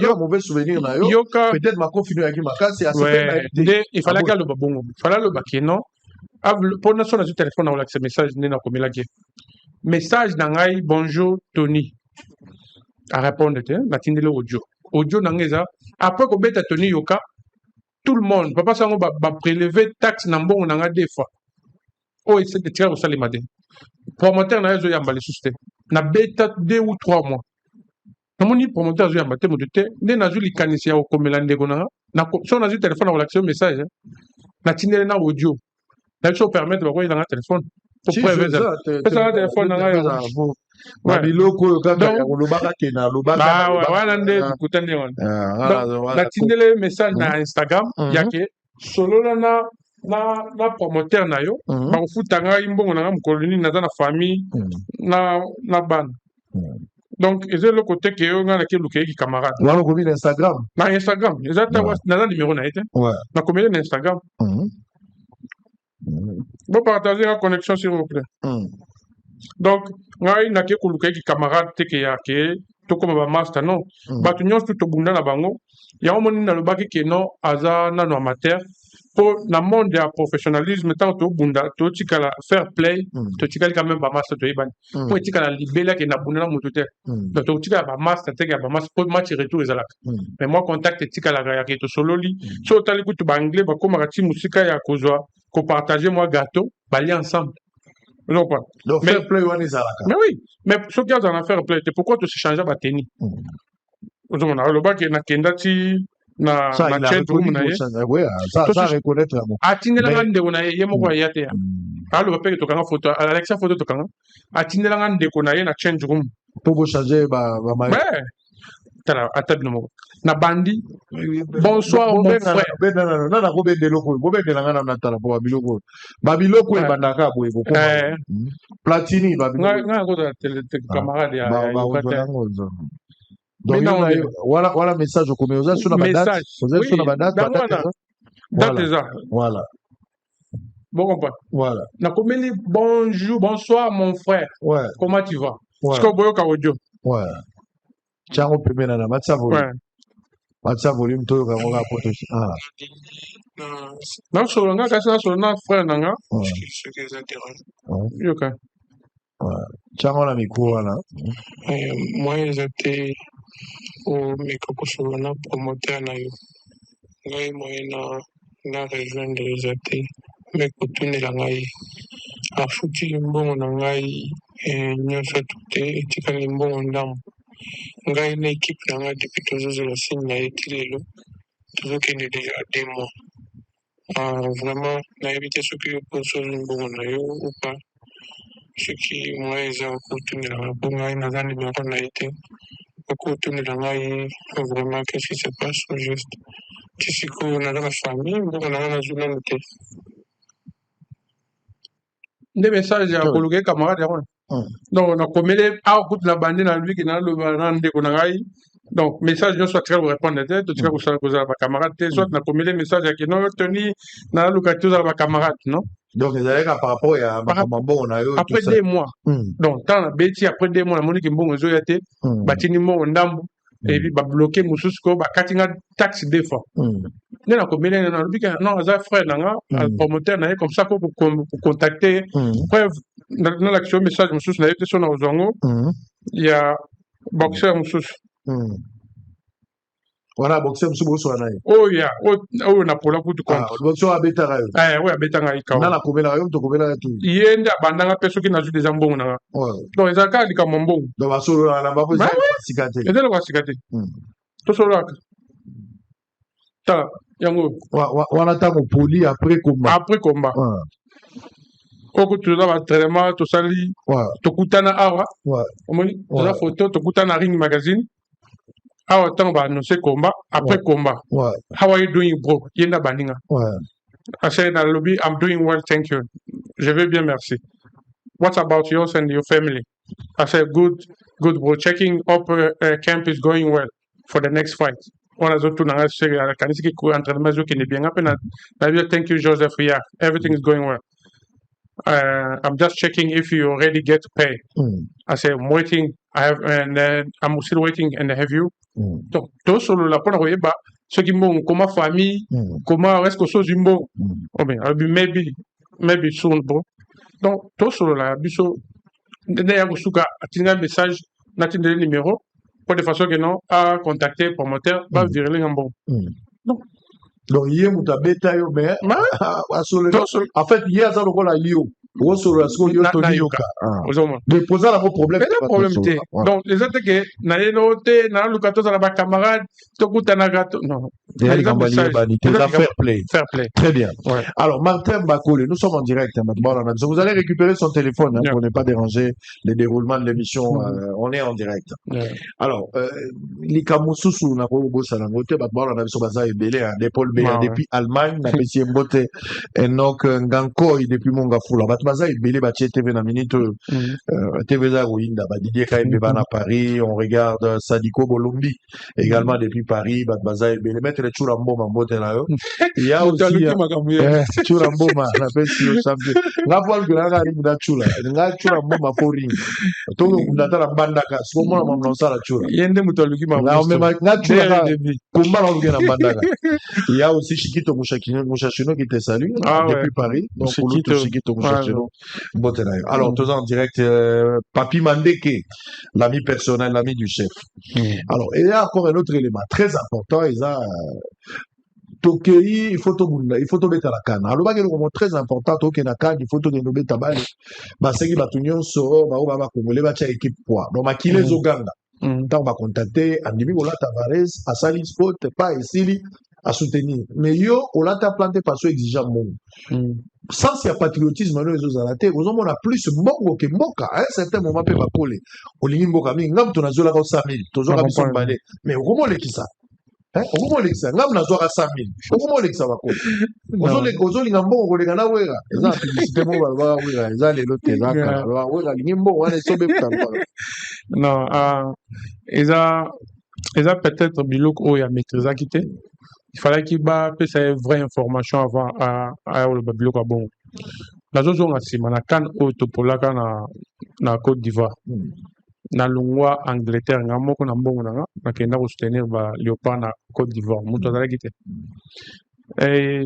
Yo mauvais souvenir na yo. Peut-être ma confinu avec ma casse, c'est assez.
Il fallait que le babongo. Il fallait le bakeno. Pour nous, on a du téléphone, on a accès message, message d'angai, bonjour Tony. À répondre, na tindele audio. Audio n'angeza. Après qu'on bête Tony Yoka, tout le monde, papa ça va prélever taxe n'ambon n'anga des fois. Oh, il s'est tiré au salimade. Promoteur n'a pas yambali susté. Na bêta 2 ou 3 mois. Namoni promoteur a yambate modute. Ne n'a juli kanisia au komelande gona. Na so na ju téléphone on a accès message. Na tindele na audio. Il faut permettre de voir un téléphone. Pour prévenir. C'est un téléphone. La tindele message na Instagram. Il y a que solo na promoteur na yo. Ba ufutanga imbongo na mkoloni na za famille na ban. Donc, c'est le côté que on a qui luke qui camarade.
On a combien d'Instagram?
Na Instagram. Exactement. Na numéro na été. Na combien d'Instagram? Vous partagez la connexion s'il vous plaît. Donc, on a une camarade qui a tout comme un master non. Batunyon tout au bunda na bango. Il y a un moment dans le bac qui non aza na no amateur. pour le monde du professionnalisme, tant que tu as fair play, tu as quand même pas master de Iban. Pour tu as libellé qui n'a pas de motote. Donc tu as pas master, tu as pas master pour match retour les alak. Mais moi contact tu as la gaya qui est solo li. So tu as l'écoute anglais, bah comme arati musique ya kozwa, ko partager moi gâteau, bali ensemble. Non pas.
Donc fair play on est alak.
Mais oui, mais ce qui a dans fair play, pourquoi tu changer ba tennis? On a le bac na kendati na chaîne room na
ça reconnaître
atindela ngande ona ye moko yate ya alo pe to kanga photo Alexa photo to kanga atindela ngande ko na ye na change room
pour changer ba
ouais tala atabino moko na bandi bonsoir mon frère
non na ko bendelo ko bendela ngana na tala po babiloko e bandaka boye ko platini babiloko
nga ko tele camarade ya
donc voilà message au communauté sur la date sur la date voilà
bon comprendre
voilà
na komeli bonjour bonsoir mon frère
ouais
comment tu vas est-ce que boyo ka audio
ouais tiens on peut mettre na matcha volume to ka ngola poto
non sur nga ka sur na frère nanga ce qui les intéresse yoka
tiens on a micro là
moi ils étaient au mekako na promoteur na yo ngai moyena na rejoindre ezate mekotunela ngai afuti mbongo na ngai nyonso te etikali mbongo ndambo ngai na ekipe na ngai depuis tozozela signe na ye ti lelo tozokende deja 2 mois vraiment nayebi te soki yo mpo ozozwi mbongo na yo ou pas soki moye eza kotunela ngai mpo ngai naza nimero na ye te okotunela ngai vraiment qu'est-ce qui se passe au juste ti sikoyo naza na famille mbongo na ngai nazwi nanu te
nde message ya koluka camarade yango donc nakomele awa kutu na bandi na lui ke naloba na ndeko na ngai donc message nyonso atika korépondre te totika kozala bacamarade te soit nakomele message ya keno toni naluka te ozala bacamarade non
donc ezalaka par rapport ya mbongo na yo
après 2 mois donc tant na beti après 2 mois namoni ke mbongo ezoya te batini mbongo ndambo et puis babloqué mosusu ko bakati nga taxe des fois nde nakomeli nalobi ke non aza frère nanga promoteur na ye comme ça ko contacter preuve nalakisi yo message mosusu na ye te so na ozwa yango ya boxeur mosusu
wana boxeur mosusu boswana ye
oyo napola kutu
boxeur abetaka yo
oyo abetanga ye kawa
nana komelaka yo tokomelaka te
ye nde abandanga mpe soki nazwi deja mbongo nanga donc ezala kaka likambo mbongo
donc basololaka na bango ezalaka te
ezalaka sika te tosololaka tala yango
wana ntango poli après combat
oko toza batraitement tosali tokutana awa omoni toza photo tokutana ring magazine awa ntango baannonce combat après combat how are you doing bro ye nda baninga ase nalobi I'm doing well thank you je vais bien merci what about yours and your family I said good bro checking up camp is going well for the next fight wana zotuna nga kanisi ki ku entraînement zokende bien ngape na thank you Joseph yeah everything is going well I'm just checking if you already get paid I say I'm waiting I'm still waiting and have you donc to solo la pona koyeba soki mbongo koma famille koma est-ce que sozi mbongo maybe soon bro donc to solo la biso nde ya kosuka atinga message natindele numéro pour de façon que non à contacter promoteur va virer le mbongo
donc hier muta beta yo mais en fait hier ça lokola yo osolo asko yo to yoka de poser la problème
te donc les autres que na yeno te na luka to za ba camarade to kutana gato non
fair play très bien alors Martin Bakole nous sommes en direct vous allez récupérer son téléphone pour ne pas déranger le déroulement de l'émission on est en direct alors likamususu na ko bosa na ngote ba bala na biso baza ebele Paul Béa depuis Allemagne na pesi mbote Enoch Nganko depuis Mongafula baza ebele ba TV na minute TV za Ruinda ba Didier Kaimbe na Paris on regarde Sadiko Bolombi également depuis Paris baza ebele mettre le Churamboma Mbotelayo. Il y a aussi Churamboma, la pêche champion. Rappel que la ring da Chula, la Churamboma pour ring. Tout le monde a la bandaka, ce moment on annonce la Chula.
Yende Mutaluki ma.
Là on met ma Chula. Comment on vient à bandaka? Il y a aussi Chiquito Mouchachino qui te salue depuis Paris. Donc Chiquito Mouchachino Mbotelayo. Alors tous en direct, Papi Mandeke, l'ami personnel, l'ami du chef. Alors il y a encore un autre élément très important, il y a Tokei, il faut te mettre à la canne. Alors, il y a un très important, Tokei na canne, il faut te mettre à la canne. Parce que l'union sort, on va congolais, va faire équipe poids. Donc, il y a Zoganga. Tant on va contacter, Andimi, on l'a Tavares, à Sali Sport, pas ici, à soutenir. Mais yo, on l'a planté parce que exigeant mon. Sans ce patriotisme, nous avons été, on a plus Mbongo que Mboka. À un certain moment, on peut pas coller. On lit Mboka, mais on a besoin de 100 000. Toujours à besoin de mais on remonte qui ça. On remonte ça. On a besoin de 100 000. On remonte ça. On a besoin de Mbongo, on a besoin de Wera. Ils ont publicité, on va voir Wera. Ils ont les autres, ils ont Wera. Ils ont Mbongo, on est sauvé pour
non, ils ont peut-être Bilok où il y a maîtrisé qui était. Il fallait qu'il y ait une vraie information avant à le Bilok à bon. La zone aussi, on a quand autopolaka na Côte d'Ivoire. Na longwa Angleterre, on a beaucoup de bon na kenda ko soutenir ba Léopard na Côte d'Ivoire. Muto zala kite. Et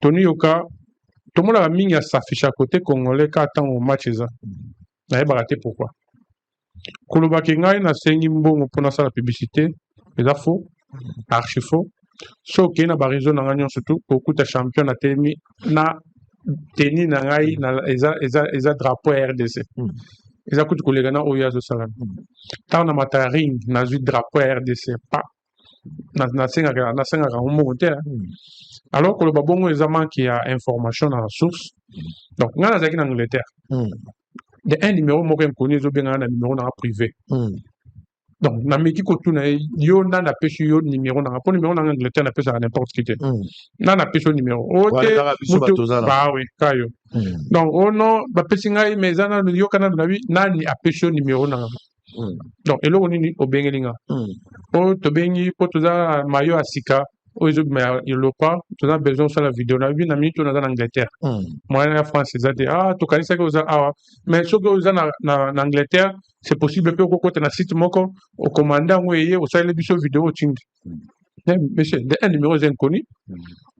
Tony Yoka, tout le monde a mis s'affiche à côté congolais quand attend au match ça. Na ba raté pourquoi? Koloba kengai na sengi mbongo pour na la publicité, c'est faux, archi faux. So que na barizo na nganyon surtout beaucoup de champions na temi na teni na ngai na eza drapeau RDC. Eza kutu kolega na oya zo salam. Ta na mataring na zu drapeau RDC pas na senga monte. Alors que le babongo eza manque ya information na source. Donc ngana zaki na Angleterre. De un numéro moko inconnu zo benga na numéro na privé. Donc, na meki kotu na yo na na pêche yo numéro na pour numéro na Angleterre na pêche à n'importe qui te. Na na pêche numéro. Bah oui, kayo. Donc, oh non, ba pêche ngai mais na yo kana na bi na ni a pêche numéro na. Donc, elo oni ni obengelinga. O to bengi po to za mayo asika. O izo mais il lo pas, tu as besoin de la vidéo na bi na minute na en Angleterre. Moi en France c'est ça to kanisa ko za mais ce que za na Angleterre c'est possible peu ko côté na site moko au commandant oyé au ça les biso vidéo tindi. Monsieur de un numéro inconnu.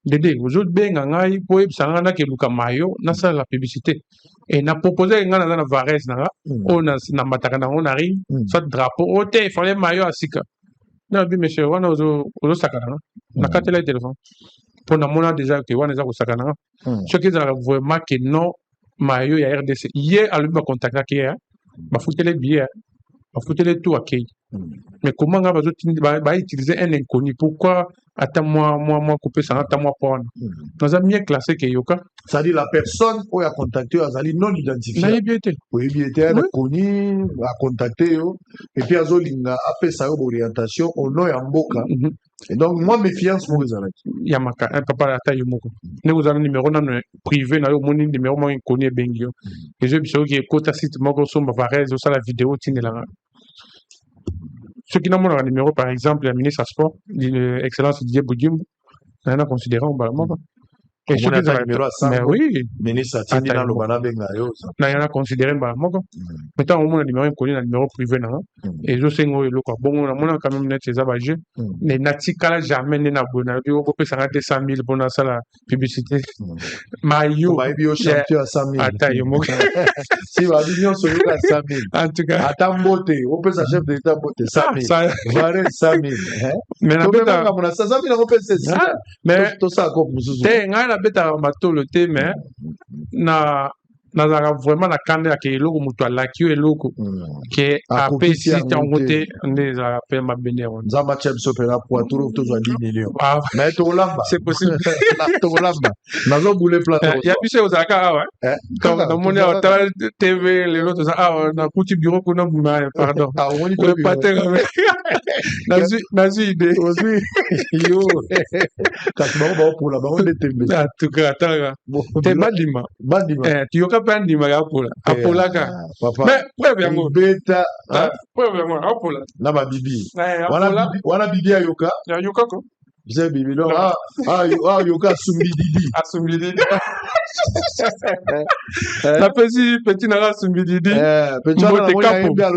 Dede vous autres benga ngai po ebsanga na ke luka mayo na ça la publicité et na proposé ngana na Vares na o na mataka na on arrive soit drapeau o te fallait mayo asika. Non, mais monsieur, on a au sakana. Na katela le téléphone. Pour na mona déjà que on est au sakana. Ce qui est vraiment que non, mayo ya RDC. Hier, à lui m'a contacté hier. M'a foutu les billets. M'a foutu les tout à Key. Mais comment on va utiliser un inconnu? Pourquoi attends-moi couper ça, attends-moi prendre. Nous avons mieux classé que Yoka.
C'est-à-dire la personne qui a contacté Azali non identifiée. Oui, bien été inconnu, a contacté et puis Azolinga a fait sa orientation au nom et en boca. Et donc moi méfiance pour les arrêter.
Yamaka, un papa à taille moko. Nous avons un numéro privé, nous avons un numéro inconnu bengio. Et je sais que côté site moko somba Vares, ça la vidéo tinela. Ceux qui n'ont pas un numéro, par exemple, le ministre à sport, l'excellence Didier Boudjim, on a considéré un ballon. Et ceux qui ont un numéro à ça, mais oui,
ministre à Tindina, le Bana Bengayo.
On a considéré un ballon. Maintenant, au moins, un numéro inconnu, un numéro privé. Et je sais que bon, on a quand même net ces abagés. Mais Natika jamais n'est pas bon. On peut ça 200 000 pour la publicité. Maillot.
Champion à 100 000.
Attends,
si va l'union sur à 100 000.
En tout cas.
Attends, beauté. On peut sa chef de l'État beauté. 100 000. Varez 100 000.
Mais la bête à.
Mais tout ça, comme
vous la bête à matolo te mais na vraiment la canne que eloko mutu alaki eloko que apesi tangote les appels ma bénévole
zama chemso pela pour tout 10 millions mais to lamba
c'est possible
to lamba nazo boule plateau
ya bise ozaka ouais quand on monte à TV les autres ça na petit bureau qu'on a pardon le patin nazi idée
aussi yo quand on pour la on était
en tout cas attends t'es bandima tu yoka bandima ya pola apolaka mais preuve yango
beta
preuve yango apola
na ba bibi wana bibi ya yoka
ko
J'ai bibi non yoka Sumbididi.
Sumbididi. La petit nara Sumbididi.
Petit nara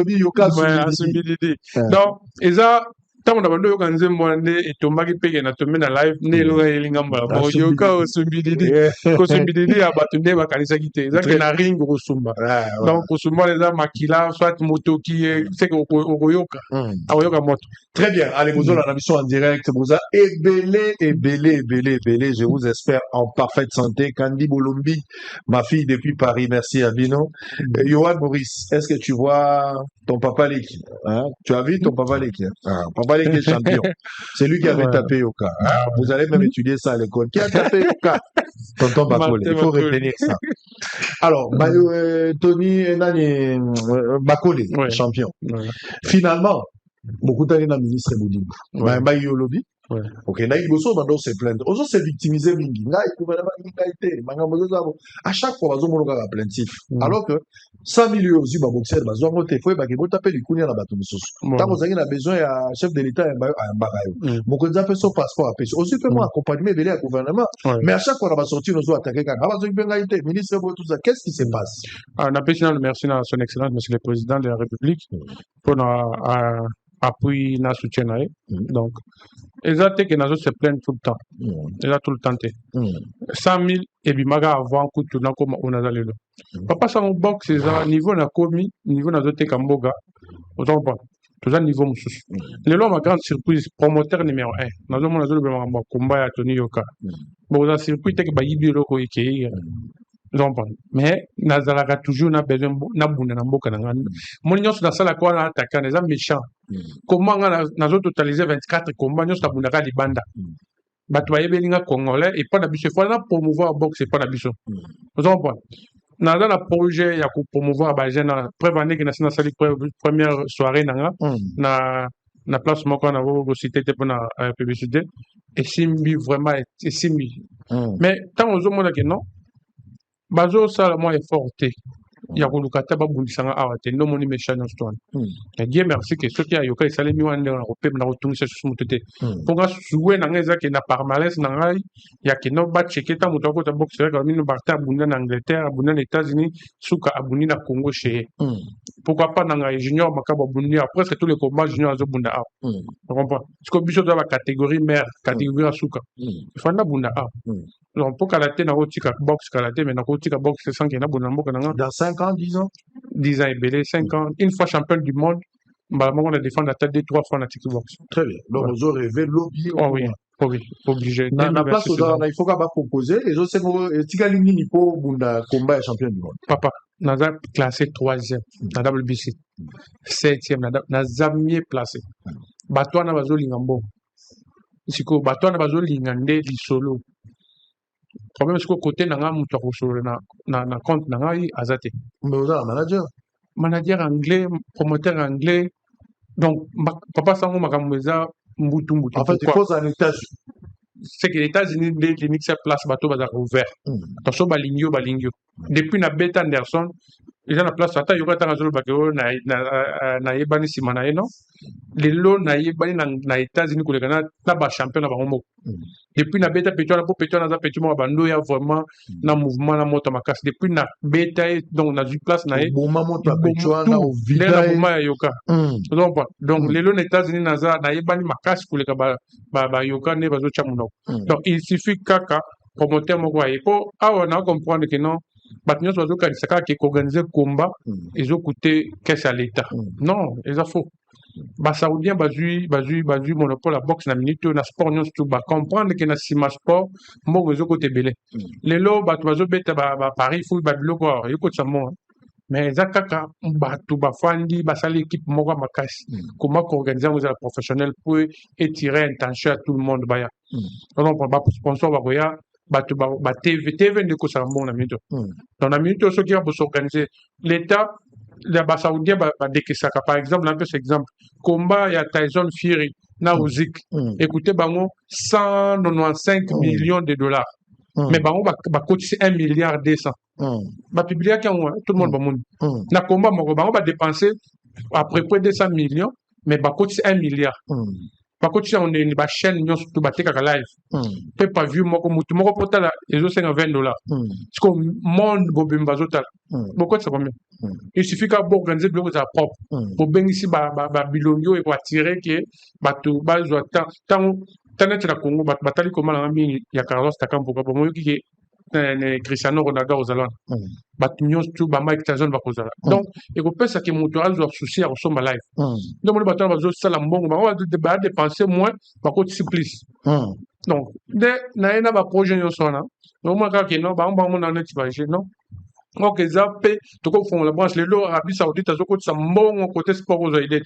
yoka
Sumbididi. Donc, eza tant on a vendu au Ganze Moine et Tomaki Peg na live ne lo elingamba mo yoka Sumbididi. Ko Sumbididi a battu ba kanisa kite. Eza ke na ring Rusumba. Donc Rusumba les a makila soit moto qui c'est ko yoka. Yoka moto.
Très bien. Allez, vous avez la mission en direct. Vous avez belé. Je vous espère en parfaite santé. Candy Bolombi, ma fille depuis Paris. Merci Abino. Yohan Maurice, est-ce que tu vois ton papa Leki? Tu as vu ton papa Leki? Papa Leki est champion. C'est lui qui avait tapé Yoka. Vous allez même étudier ça à l'école. Qui a tapé Yoka? Tonton Bakole. Il faut retenir ça. Alors, Tony Nani Bakole, champion. Finalement, beaucoup d'années dans le ministre Boudimou. Maï Yolobi. Ok, naï bosso mando se plaindre. Ozo se victimiser mingi. Naï gouvernement ngalité. À chaque fois, bazo monoga la plaintif. Alors que 100 millions aussi ba boxer bazo ngote faut ba ke botape likunia na bato mususu. Tant que vous avez besoin à chef de l'état à Mbagayo. Moko nza fait son passeport à pêche. Aussi peut moi accompagner belé à gouvernement. Mais à chaque fois on va sortir nous attaquer quand bazo ngalité ministre tout ça. Qu'est-ce qui se passe?
On a péché le merci à son excellence monsieur le président de la République pour appui na soutien. Donc exactement que nous se plaignent tout le temps. Déjà tout le temps. 100 000 et bimaga avant coup tout comme on a allé là. Papa ça mon box c'est ça niveau na komi niveau na zote kamboga. Autant pas. Tout ça niveau mususu. Le long ma grande surprise promoteur numéro 1. Nous avons na zote le combat à Tony Yoka. Bon ça circuit que ba yibi loko ikei. Mais nazalaka toujours na besoin na bunda na mboka na ngani. Mon nyonso na sala kwa na attaquant les méchants. Comment nazo totaliser 24 combats nyonso na bunda ka libanda. Bato bayebelinga congolais et pas na biso faut na promouvoir boxe et pas na biso. Vous comprenez? Naza na projet ya ko promouvoir ba jeune prévenir que na sali première soirée nanga na place moko na go cité te pour na publicité et simbi vraiment et simbi. Mais tant aux hommes que non bazo sala mo effort te ya ko lukata ba bundisanga awate no moni méchant stone Dieu merci que soki ayoka esalemi wande na kopem na kotungisa susu mutete ponga suwe na ngeza ke na palmarès na ngai ya ke no ba checker ta muto ko ta boxer ka mino barta abunda na Angleterre abunda na États-Unis suka abundi na Congo chez pourquoi pas na ngai junior makabo abundi presque tous les combats junior azobunda a tu comprends parce que biso da ba catégorie mère catégorie suka fanda bunda a donc pour kalaté na rotika box kalaté mais na rotika box sans que na bunda mboka na
dans 5 ans 10 ans
10 ans et belé 5 ans une fois champion du monde bah on a défendu la tête de 3 fois na kickbox.
Très bien. Donc vous aurez rêvé lobby
oui obligé
na place il faut pas proposer et je sais que tigalingi ni po bunda combat champion du monde.
Papa naza classé 3e na WBC 7e na zamie placé bato na bazolinga mbo siko bato na bazolinga nde lisolo problème c'est que côté na nga muto ko solo na compte na ngai azate
mais vous avez
manager anglais promoteur anglais donc papa sango makamweza mbutu
en fait il faut en États-Unis
c'est que les États-Unis les cliniques sur place bateau bazar ouvert attention balingio depuis na beta Anderson les gens na place ata yoko tanga zolo bakeo na yebani simana eno lelo na yebani na États-Unis kolekana na ba champion na bango depuis na beta petio na po petio na za petio mo bando ya vraiment na mouvement na moto makasi depuis na beta donc na du place na
mouvement moto petio na ovida
na mouvement ya yoka donc lelo na États-Unis na yebani makasi koleka ba yoka ne bazo chamuno donc il suffit kaka promoteur moko aye po awa na comprendre que non Batnios oiseaux qui organiser combat, ils ont coûté qu'est-ce à l'État. Non, ils ont faux. Bah saoudien bazu monopole la boxe na minute na sport nyons tout ba comprendre que na sima sport mo oiseaux côté belé. Les lots bat oiseaux beta ba Paris fou ba biloko yoko tsamo. Mais zakaka batu ba fandi ba sali équipe moko makasi. Comment organiser aux professionnels pour étirer intention à tout le monde baya. Donc ba sponsor ba goya TV de ko salambo na minute. Dans la minute ceux qui vont s'organiser l'état la saoudien ba dekisaka par exemple un peu cet exemple combat ya Tyson Fury na Usyk écoutez bango 195 millions de dollars mais bango ba coach 1 milliard 200 ba publier qui tout le monde ba monde na combat bango ba dépenser à peu près 200 millions mais ba coach 1 milliard Par contre, on est une chaîne, nous sommes tous live. Peut pas vu, moi, comme tout le monde porte là, ils ont $20. C'est comme monde, bobimba zotal. Pourquoi c'est combien? Il suffit qu'à organiser le sa propre. Pour bien ici, bilonio et pour attirer que, tout, tant la Congo, batali comment la il y a Carlos Takam pour moi qui Cristiano Ronaldo aux Alans. Batunions tout, Mike Tyson va causer. Donc, il faut pas ça que mon tour doit soucier à ressemble live. Donc, le bâtiment va juste ça la bon, on va dépenser moins, par contre, c'est plus. Donc, na ina ba projet yo sona. No maka ke no ba mba mona net ba non. Ok, ça paie, tout comme font la branche, les lots Arabie Saoudite, à ce côté, ça mon côté sport aux idées.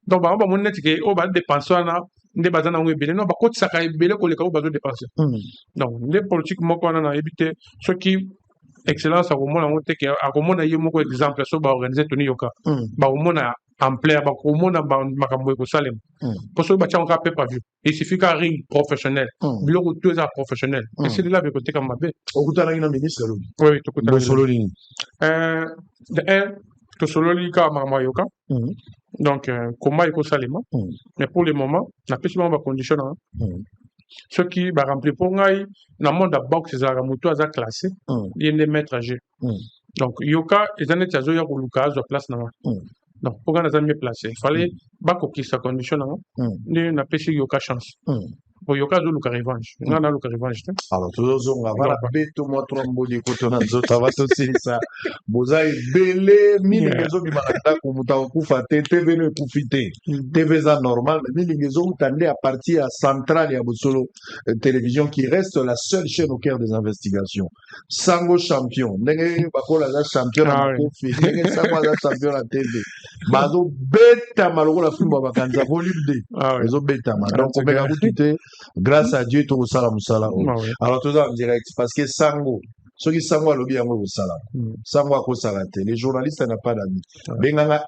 Donc, bah, mon net, on va dépenser, des bazans en web, non, bah, côté ça, il y a que les cas où besoin de dépenser. Donc, les politiques, moi, qu'on a évité, ce qui, excellence, à au moins, on a un mon exemple, ça, bah, organiser Tony Yoka. Bah, au moins, en plaire, bah, au moins, bah, Salem. Pour ce, bah, tiens, on rappelle pas vu. Il suffit qu'un ring professionnel, bureau de 2 heures professionnel. Et c'est de là, avec côté comme ma bête.
Au bout d'un ministre,
oui, tout
le solo ligne.
De un, que solo lika marmayoka. Donc, comment il faut salima. Mais pour le moment, la personne va conditionner. Ce qui va remplir pour nous, dans le monde de boxe, c'est un moto à classé. Il y a des maîtres âgés. Donc, yoka, les années de Zoya ou Lucas, de place. Donc, pour qu'on ait mieux placé, il fallait que sa condition, nous n'a pas yoka chance. Pour yoka, nous avons revanche. Nous avons revanche.
Alors, tous les jours, on va bêter, moi, trombo, du côté de notre autre, va aussi ça. Bozaï, belé, mille maisons qui m'arrêtent, comme tu as coupé, TV ne profiter. TV ça normal, mais mille maisons, tu as à partir à Centrale et à Botsolo Télévision, qui reste la seule chaîne au cœur des investigations. Sango champion. N'est-ce pas la champion à Kofi? N'est-ce pas la champion à TV? Bazo bêta, malheureux, la film, va cancer, volume 2. Bazo bêta, donc, on va écouter. Grâce à Dieu, tout au salam musala. Alors, tout ça en direct, parce que Sango, ceux qui Sango a lobby en salam. Sango a salate. Les journalistes n'ont pas d'amis. Benganga,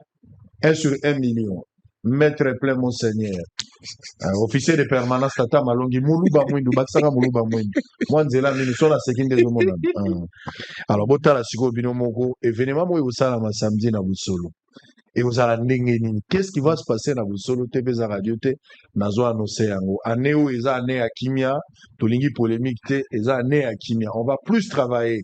1 sur 1 million. Maître plein Monseigneur. Officier de permanence, Tata Malongi, Moulouba Mouindou, Baksanga Moulouba Mouindou. Moi, Nzela, mais nous sommes la seconde des hommes. Alors, Bota la Sigo Binomoko, événement, moi, au salam samedi, na Boussolo. Et vous allez qu'est-ce qui va se passer dans vos solo TV za radio te nazo annoncer yango année où ils année à Kimia to lingi polémique te ils année à Kimia on va plus travailler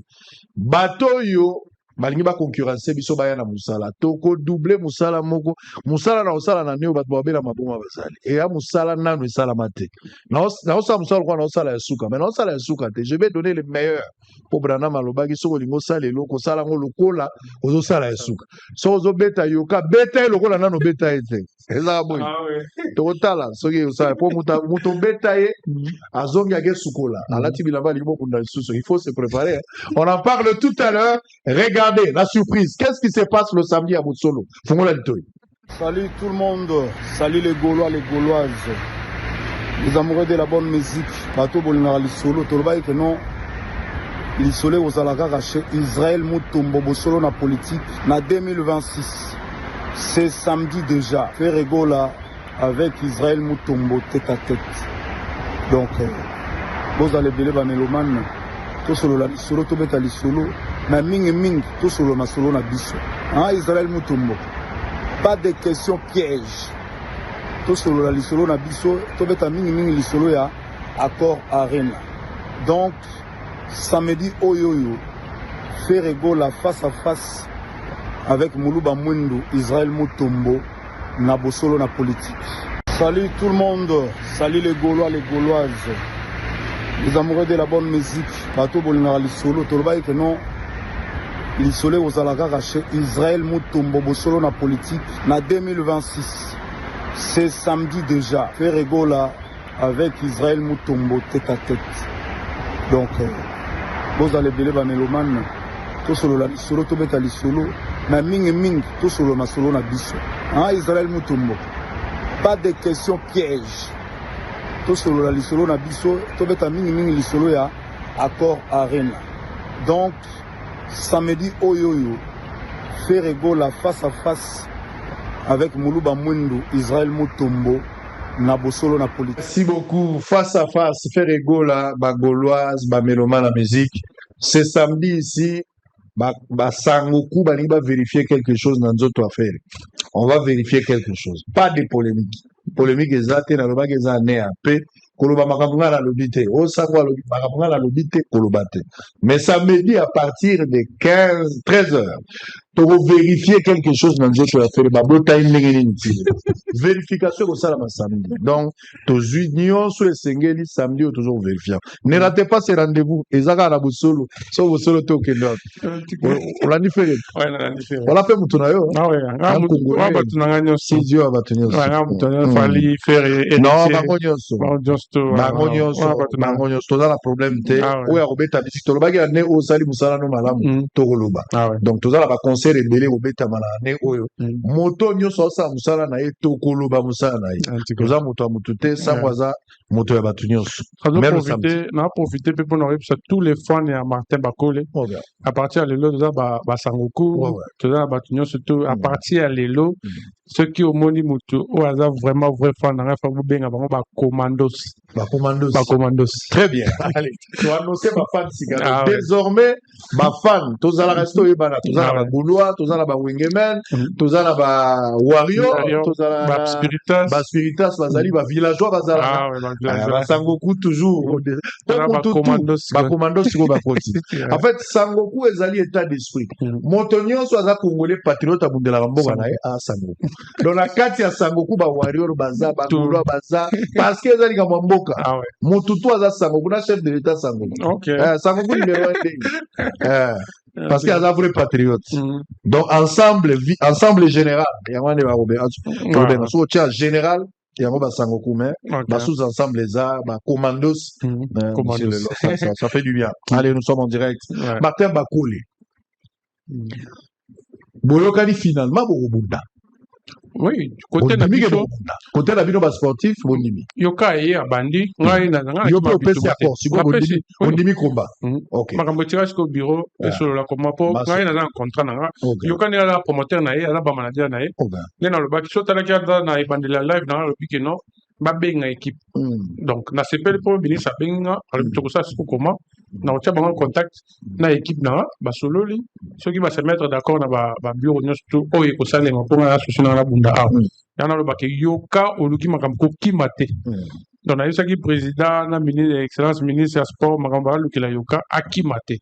bateau yo balingi ba concurrencer biso baya na musala toko doubler musala moko musala na osala na neo bato babela maboma basali et ya musala nanu esala mate na osala musala kwa na osala ya suka mais na osala ya suka te je vais donner le meilleur pour Brana Malobaki soko lingo sala eloko sala ngo lokola ozo sala ya suka so ozo beta yoka beta lokola nano beta ete eza boy totala soki osala pour muto beta ye azongi ake sukola alati bilamba lingo kunda suso il faut se préparer on en parle tout à l'heure. Regardez la surprise. Qu'est-ce qui se passe le samedi à Botsolo?
Salut tout le monde. Salut les Gaulois, les Gauloises. Les amoureux de la bonne musique. Bateau Bolingara Lissolo. Tolbaï que non. Lissolo aux Alaka raché. Israël Moutombo Botsolo na politique. Na 2026. C'est samedi déjà. Faire Egola avec Israël Moutombo tête à tête. Donc, vous allez belé Bameloman. Tout solo la Lissolo, tout bête à Lissolo. Na ming tout sur le masolo na biso. Israël Moutombo. Pas de questions pièges. Tout sur la lisolo na biso, tout beta ming lisolo ya accord arena. Donc samedi oyoyo faire la face à face avec Moulouba Mouindou, Israël Moutombo na bosolo na politique. Salut tout le monde, salut les Gaulois, les Gauloises. Les amoureux de la bonne musique, bateau bolingara lisolo, tolbaï que non. L'isolé aux Alaka raché Israël Moutombo Bossolo na politique na 2026. C'est samedi déjà. Faire Egola avec Israël Moutombo tête à tête. Donc, vous allez belé Bameloman. Tout solo la lisolo, tout bête à lisolo. Na ming, tout solo na solo na biso. Israël Moutombo. Pas de questions pièges. Tout solo la lisolo na biso, tout bête à ming lisolo ya accord arena. Donc, samedi oyoyo faire la face à face avec Moulouba Mouindou, Israël Moutombo na bosolo na politique.
Merci beaucoup. Face à face faire la bagoloise baméloma la musique. C'est samedi ici. Sangoku va vérifier quelque chose dans notre affaire. On va vérifier quelque chose. Pas de polémique. polémique exacte na loba keza ne ape koloba makambo na lobité o sakwa makambo na lobité kolobate mais samedi à partir de 13 heures pour vérifier quelque chose dans notre affaire babota ndenge vérification au salama samedi donc tous unions sur sengeli samedi ou toujours vérifiant ne ratez pas ce rendez-vous ezaka na busolo so busolo to kendo on l'a différé on l'a fait mutuna yo
ah ouais on va tunanga nyoso
si Dieu va tenir
fali faire
non bangonyo toza na problème te oya kobeta bisiki tolobaki ya ne osali musala no malamu tokoloba donc toza na baconseil ebele kobetama na ne oyo moto nyonso asala musala na ye tokoloba musala na ye toza moto ya motu te sango aza moto ya bato nyonso
na profite mpe mpona koyebisa tous les fans ya Martin Bakole à partir ya lelo toza basangoku toza na bato nyonso to à partir ya lelo soki omoni moto oyo aza vraiment vrai fan nanga fa bobenga bango bacommandos.
Très bien. Allez, tu as annoncé ma fan cigare. Désormais, ma fan, tous à la resto ebana, tous à la Goulois, tous à la Wingemen, tous à la Warrior, tous à la Spiritas, Bazali, Villageois, Bazala. Sangoku toujours. Commandos, en fait, Sangoku ezali état d'esprit. Motonio soit à Congolais patriote à Bundela Ramboga à Sangoku. Dans la carte ya Sangoku ba Warrior baza, ba Goulois baza, parce que ezali comme Mboka. Motutu aza Sangoku na chef de l'état Sangoku. Sangoku numéro 1. Parce qu'il y a un vrai patriote. Donc ensemble général, il y a un général, il y a un Sangoku mais sous ensemble les arts, commandos, ça fait du bien. Allez, nous sommes en direct. Martin Bakole. Boyokani finalement Bobunda.
Oui, côté na biso
côté la bino ba sportif bondimi
yoka ye abandi ngai na nga
yo pe pesi accord si bondimi combat
OK makambo tirage ko bureau et sur la comment po ngai na un contrat na nga yoka ni la promoteur na ye ala ba manager na ye ne na lo ba kiso tala kia na ibandi la live na lo biki no ba benga équipe donc na sepel pour bini sa benga ala bitoko sa siku comment na otia bango contact na équipe na ba sololi ceux qui va se mettre d'accord na ba bureau nyonso to oyo ko salenga pour na association na bunda a yana lo ba ke yoka oluki makambo kimate donc na yosaki président na ministre excellence ministre sport makambo alukila yoka akimate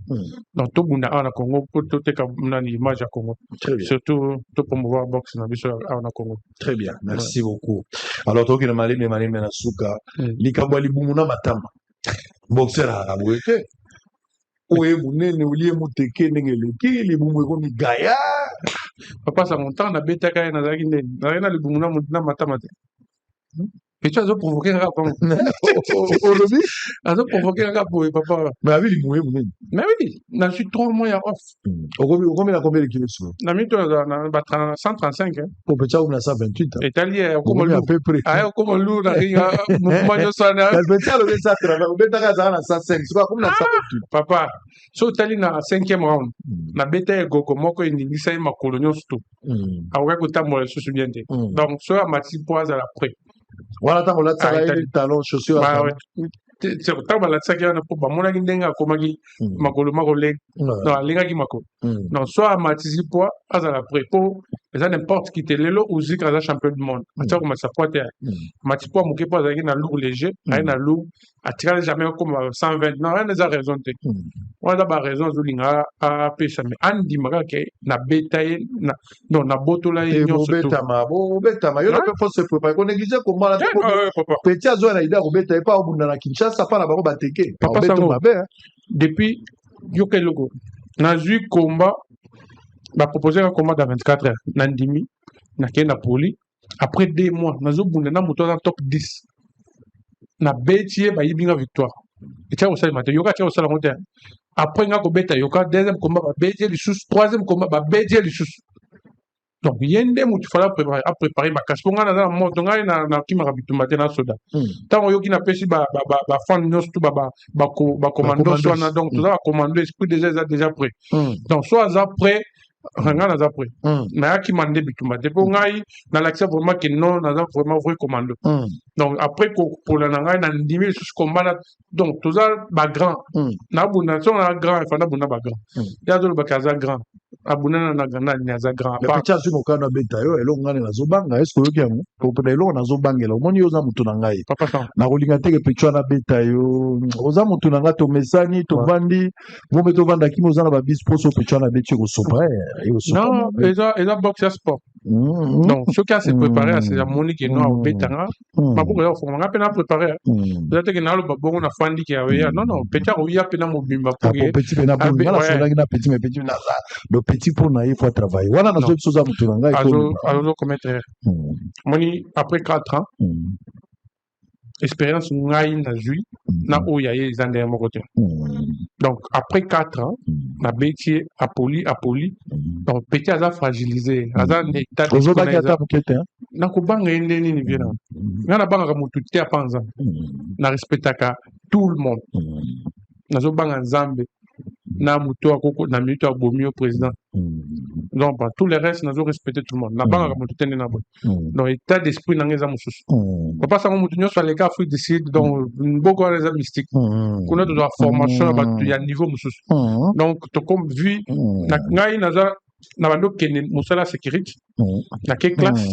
donc to bunda a na Congo pour to teka na image ya Congo surtout to promouvoir boxe na biso na Congo.
Très bien, merci beaucoup. Alors to ki na mali na suka likambo libumu na matama boxer a boete oye munene ulie muteke ngeleki libumu ekomi gaya
papa sa montant na betaka na zaki ndeni na libumu na matamate et tu as provoqué un rapport
aujourd'hui
a provoqué un rapport papa
mais avec libumu munene
mais oui na suis 3 mois ya off
combien de kilos
na mito na 135
pour petit ou na 128
et tali comme
à peu près
comme lou na ringa mouvement sana
petit le ça travaille au betaka za na 105 c'est comme na 128
papa so tali na 5e round na beta goko moko indingisa makolo nyonso awaka kutambola susu bien te donc so a mati poids à la près
voilà tant on a travaillé les talons chaussures
c'est autant la tsaki na po ba mona kindenga komaki makolo makole non alinga ki makolo non soit a matisi poids à la près po ça n'importe qui te lelo ou zika za champion du monde ça comme ça poids mati poids muke poids za na lourd léger na lourd atira jamais comme 120 non rien des raison te on a ba raison zulinga a pesa mais andi maka ke na betaye na non na botola
nyonso betama yo pe faut se préparer ko négliger comment la petit azo na ida ko betaye pas au bunda na Kinshasa pas na ba bateke
papa sango depuis yoke logo na zui combat ba proposer un combat dans 24 heures na ndimi na kenda poli après 2 mois na zo bunda na moto dans top 10 na betie ba yibinga victoire et tu as aussi maté yoka tu as aussi la montagne après nga ko beta yoka deuxième combat ba betie les sous troisième combat ba betie les sous donc yende mutu fala préparer ma cache pour nga na moto nga na kimaka bitumba te na soda tant yoki na pesi ba fan nyos tout ba commando soit na donc tout ça commando esprit déjà prêt donc soit après Ranga naza prêt. Na qui mande bitumba. Depuis ngai na l'accès vraiment que non naza vraiment vrai commando. Donc après pour la ngai na ndimi sous combat donc tout ça ba grand. Na buna so na grand il faut na buna ba grand. Ya zo ba kaza grand. abuna na gana nyaza grand
le
pas
petit azu mokana beta yo elo ngane na zobanga est-ce que yoki yango popela elo na zobangela omoni yo za mutu na ngai
papa ça
na kolinga teke petit na beta yo oza mutu na ngai to mesani to vandi vombe to vanda ki mozana ba bis poso petit na beti ko sopa yo sopa
non eza boxe sport donc ce qui a se préparé à ces harmonies qui non beta ma pour yo fo nga pena préparer peut-être que na lo babongo na fandi ki ya non petit ko ya pena mobimba pour
petit pena pour ngala sola na petit mais petit na le petit pour na il faut travailler voilà na zo soza mutu na ngai
alors commettre moni après 4 ans expérience ngai na jui na oya ye zande mo côté donc après 4 ans na beti apoli donc petit aza fragilisé aza état
de
na ko banga ende nini bien na banga ka mutu te apanza na respectaka tout le monde na zo banga nzambe na mutu akoko na minuto abomi au président donc tous les restes nazo respecter tout le monde na banga ka mutu tende na bo donc état d'esprit na ngeza mususu papa sango mutu nyoso aleka Afrique du Sud donc beaucoup les mystique kuna to formation ba tu ya niveau mususu donc to comme vu na ngai naza na bando kene musala sécurité na quelle classe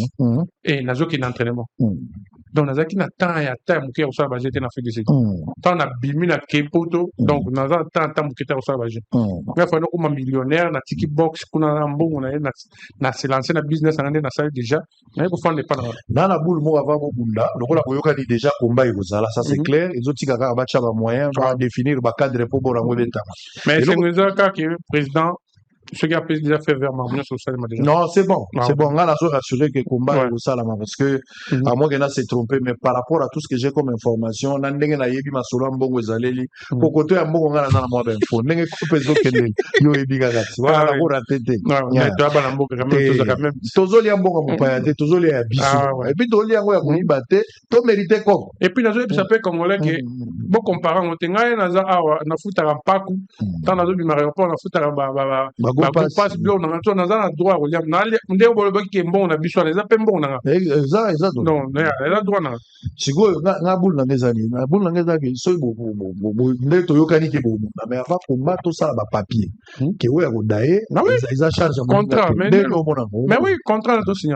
et nazo ki entraînement donc nazaki na temps ya temps muke osala ba jeter na Afrique du Sud temps na bimi na kepoto donc naza temps muke ta osala ba jeter nga fa no comme millionnaire na tiki box kuna mbongo na se lancer na business na salle déjà na ko fande pas
na boule mo avant bunda lokola koyoka ni déjà combat ekozala ça c'est clair ezotika kaka bacha ba moyen ba définir ba cadre pour borango beta
mais c'est ngeza que président ce qui a déjà fait vers Marmignon social déjà.
Non, c'est bon. C'est bon. On a rassuré que le combat est au Salama parce que, à moins qu'elle s'est trompé, mais par rapport à tout ce que j'ai comme information, on a dit que yebi masolo mbongo ezaleli. Pour côté à mbongo ngala na moi d'info. Nenge kupezo kende yo yebi gagati. Voilà, ko ratete.
Mais toi ba mbongo quand même
tozoli mbongo mopayate, tozoli ya biso. Et puis tozoli yango ya koyiba te, to mériter comme.
Et puis nazo ça peut congolais que bon comparant on tenga naza awa na futaka paku, tant nazo bi aéroport na futaka ba passe bien on a droit au liam na ndé bolo baki mbongo na biso les appels mbongo na
exact
non la droit na
siko na bul na ngezali na bul na ngezali so bo ndé to yokani ke bo na mais avant combat to ça ba papier ke we ko daé ils a charge
contrat mais oui contrat to signer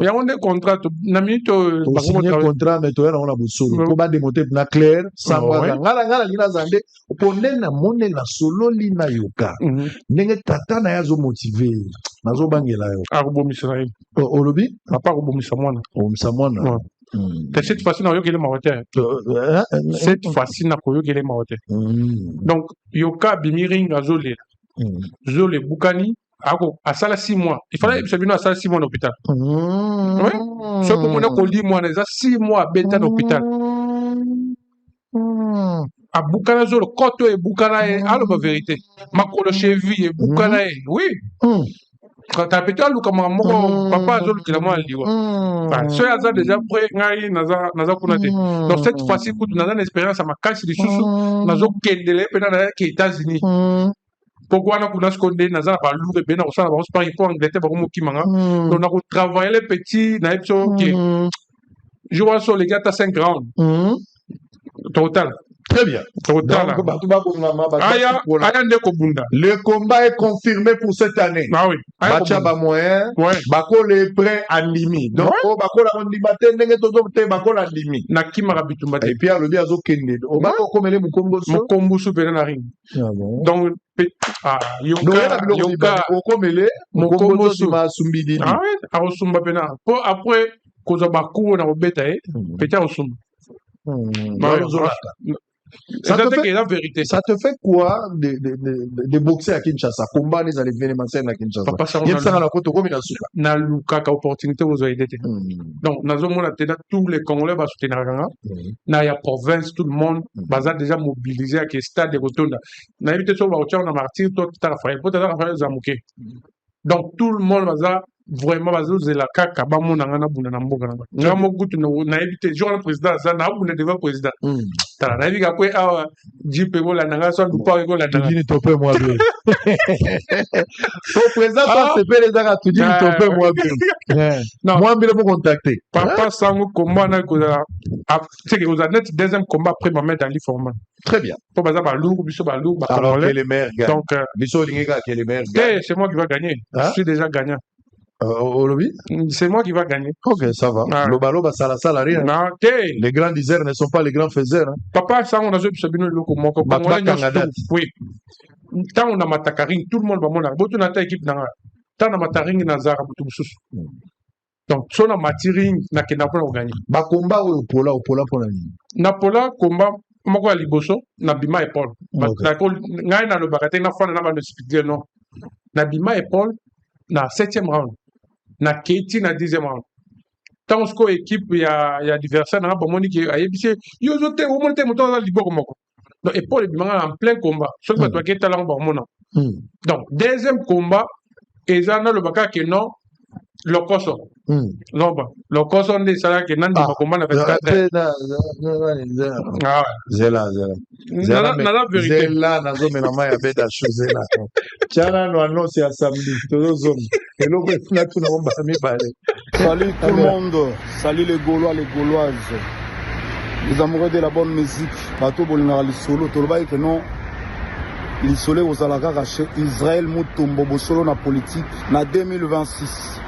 il y a un contrat na minute
ba contrat mais to on a bosolo ko ba démonter na clair sans ngala lina zande ponde na monde na solo lina yoka ndenge tata na yazo motivé nazo bangela yo
akobomisa ye
olobi
papa akobomisa mwana cette fois-ci na yokele mawote cette fois-ci na koyokele mawote donc yoka bimiring azolela zole bukani ako asala 6 mois il fallait que bino asala 6 mois à l'hôpital oui ce que mon akoli moi na 6 mois beta d'hôpital a bukana zolo koto e bukana e alo ba vérité makolo cheville e bukana e oui quand t'as pété lu comme moko papa zolo ki la moi liwa so ya za déjà près ngai naza kunate donc cette fois-ci coup naza une expérience à ma casse de chouchou nazo kendele pena na ki États-Unis pourquoi na kuna skonde naza ba lu be na osala ba sport pour Angleterre ba ko mokimanga donc na ko travailler les petits na epso qui je vois sur les gars à 5 rounds total.
Très bien. Le combat est confirmé pour cette année.
Ah oui.
Bachaba moyen. Bako le prêt en limite. Donc, bako la ondibate nenge toto te bako la limite.
Na kimara bitumbate.
Et puis à le bien zo kende. O bako komele mukomboso.
Mukomboso pena na ring. Donc yoka
okomele mukomboso ma sumbidi.
Ah oui, a osumba pena. Pour après koza baku na obeta peta osumba. Ça
te fait quoi de boxer à Kinshasa? Combat les événements à Kinshasa.
Na lukaka opportunité aux aider. Donc, nous avons tous les Congolais va soutenir na ya province tout le monde baza déjà mobilisé à stade de Rotonda. Na évité so ba ocha na martyr tout ta frère. Peut-être frère Zamuke. Donc tout le monde baza vraiment bazozela kaka bamonanga na bunda na mboka na nga mokutu nayebi te jour na président aza na abunda devant président tala nayebi kakwe awa jipe kolandanga so lupa kolandanga
tudini tope mwa bien au président pas sepele ezaka tudini tope mwa bien mwa mbele mo contacter
papa sango combat na kozala c'est que kozala net deuxième combat après Mohamed Ali format
très bien
pour baza balourd biso balourd ba
congolais les meilleurs gagnent
donc
biso lingeka que les meilleurs gagnent
c'est moi qui va gagner je suis déjà gagnant
au lobby
c'est moi qui va gagner
ok ça va lobalo basala sala rien les grands diseurs ne sont pas les grands faiseurs
papa sango nazo biso bino loko moko oui tant on a matakaring tout le monde va mona boto na ta équipe na tant na mataring na zara boto mususu donc so na matiring na kena pona gagner
ba combat o pola pona ni
na pola combat moko ya liboso na bima épaule ngai na lobaka te na fana na ba hospitalier non na bima épaule na 7e round na keti na 10e round tant ce ko équipe ya adversaire na ba moni ki ayebise yo zo te o moni te moto na liboko moko donc épaule bima en plein combat so ba to keta lang ba mona donc deuxième combat ezana lobaka ke non lokoso non ba lokoso ndi sala ke nandi makomba na 24
zela
na vérité
zela na zo mena maya beta chose là chana no annonce ya samedi todo zone eloko na tuna bomba mi balé
salut tout le monde salut les Gaulois les Gauloises les amoureux de la bonne musique bato bolingaka lisolo tolobai ke non lisolo ozalaka kaka Israël Mutombo bosolo na politique na 2026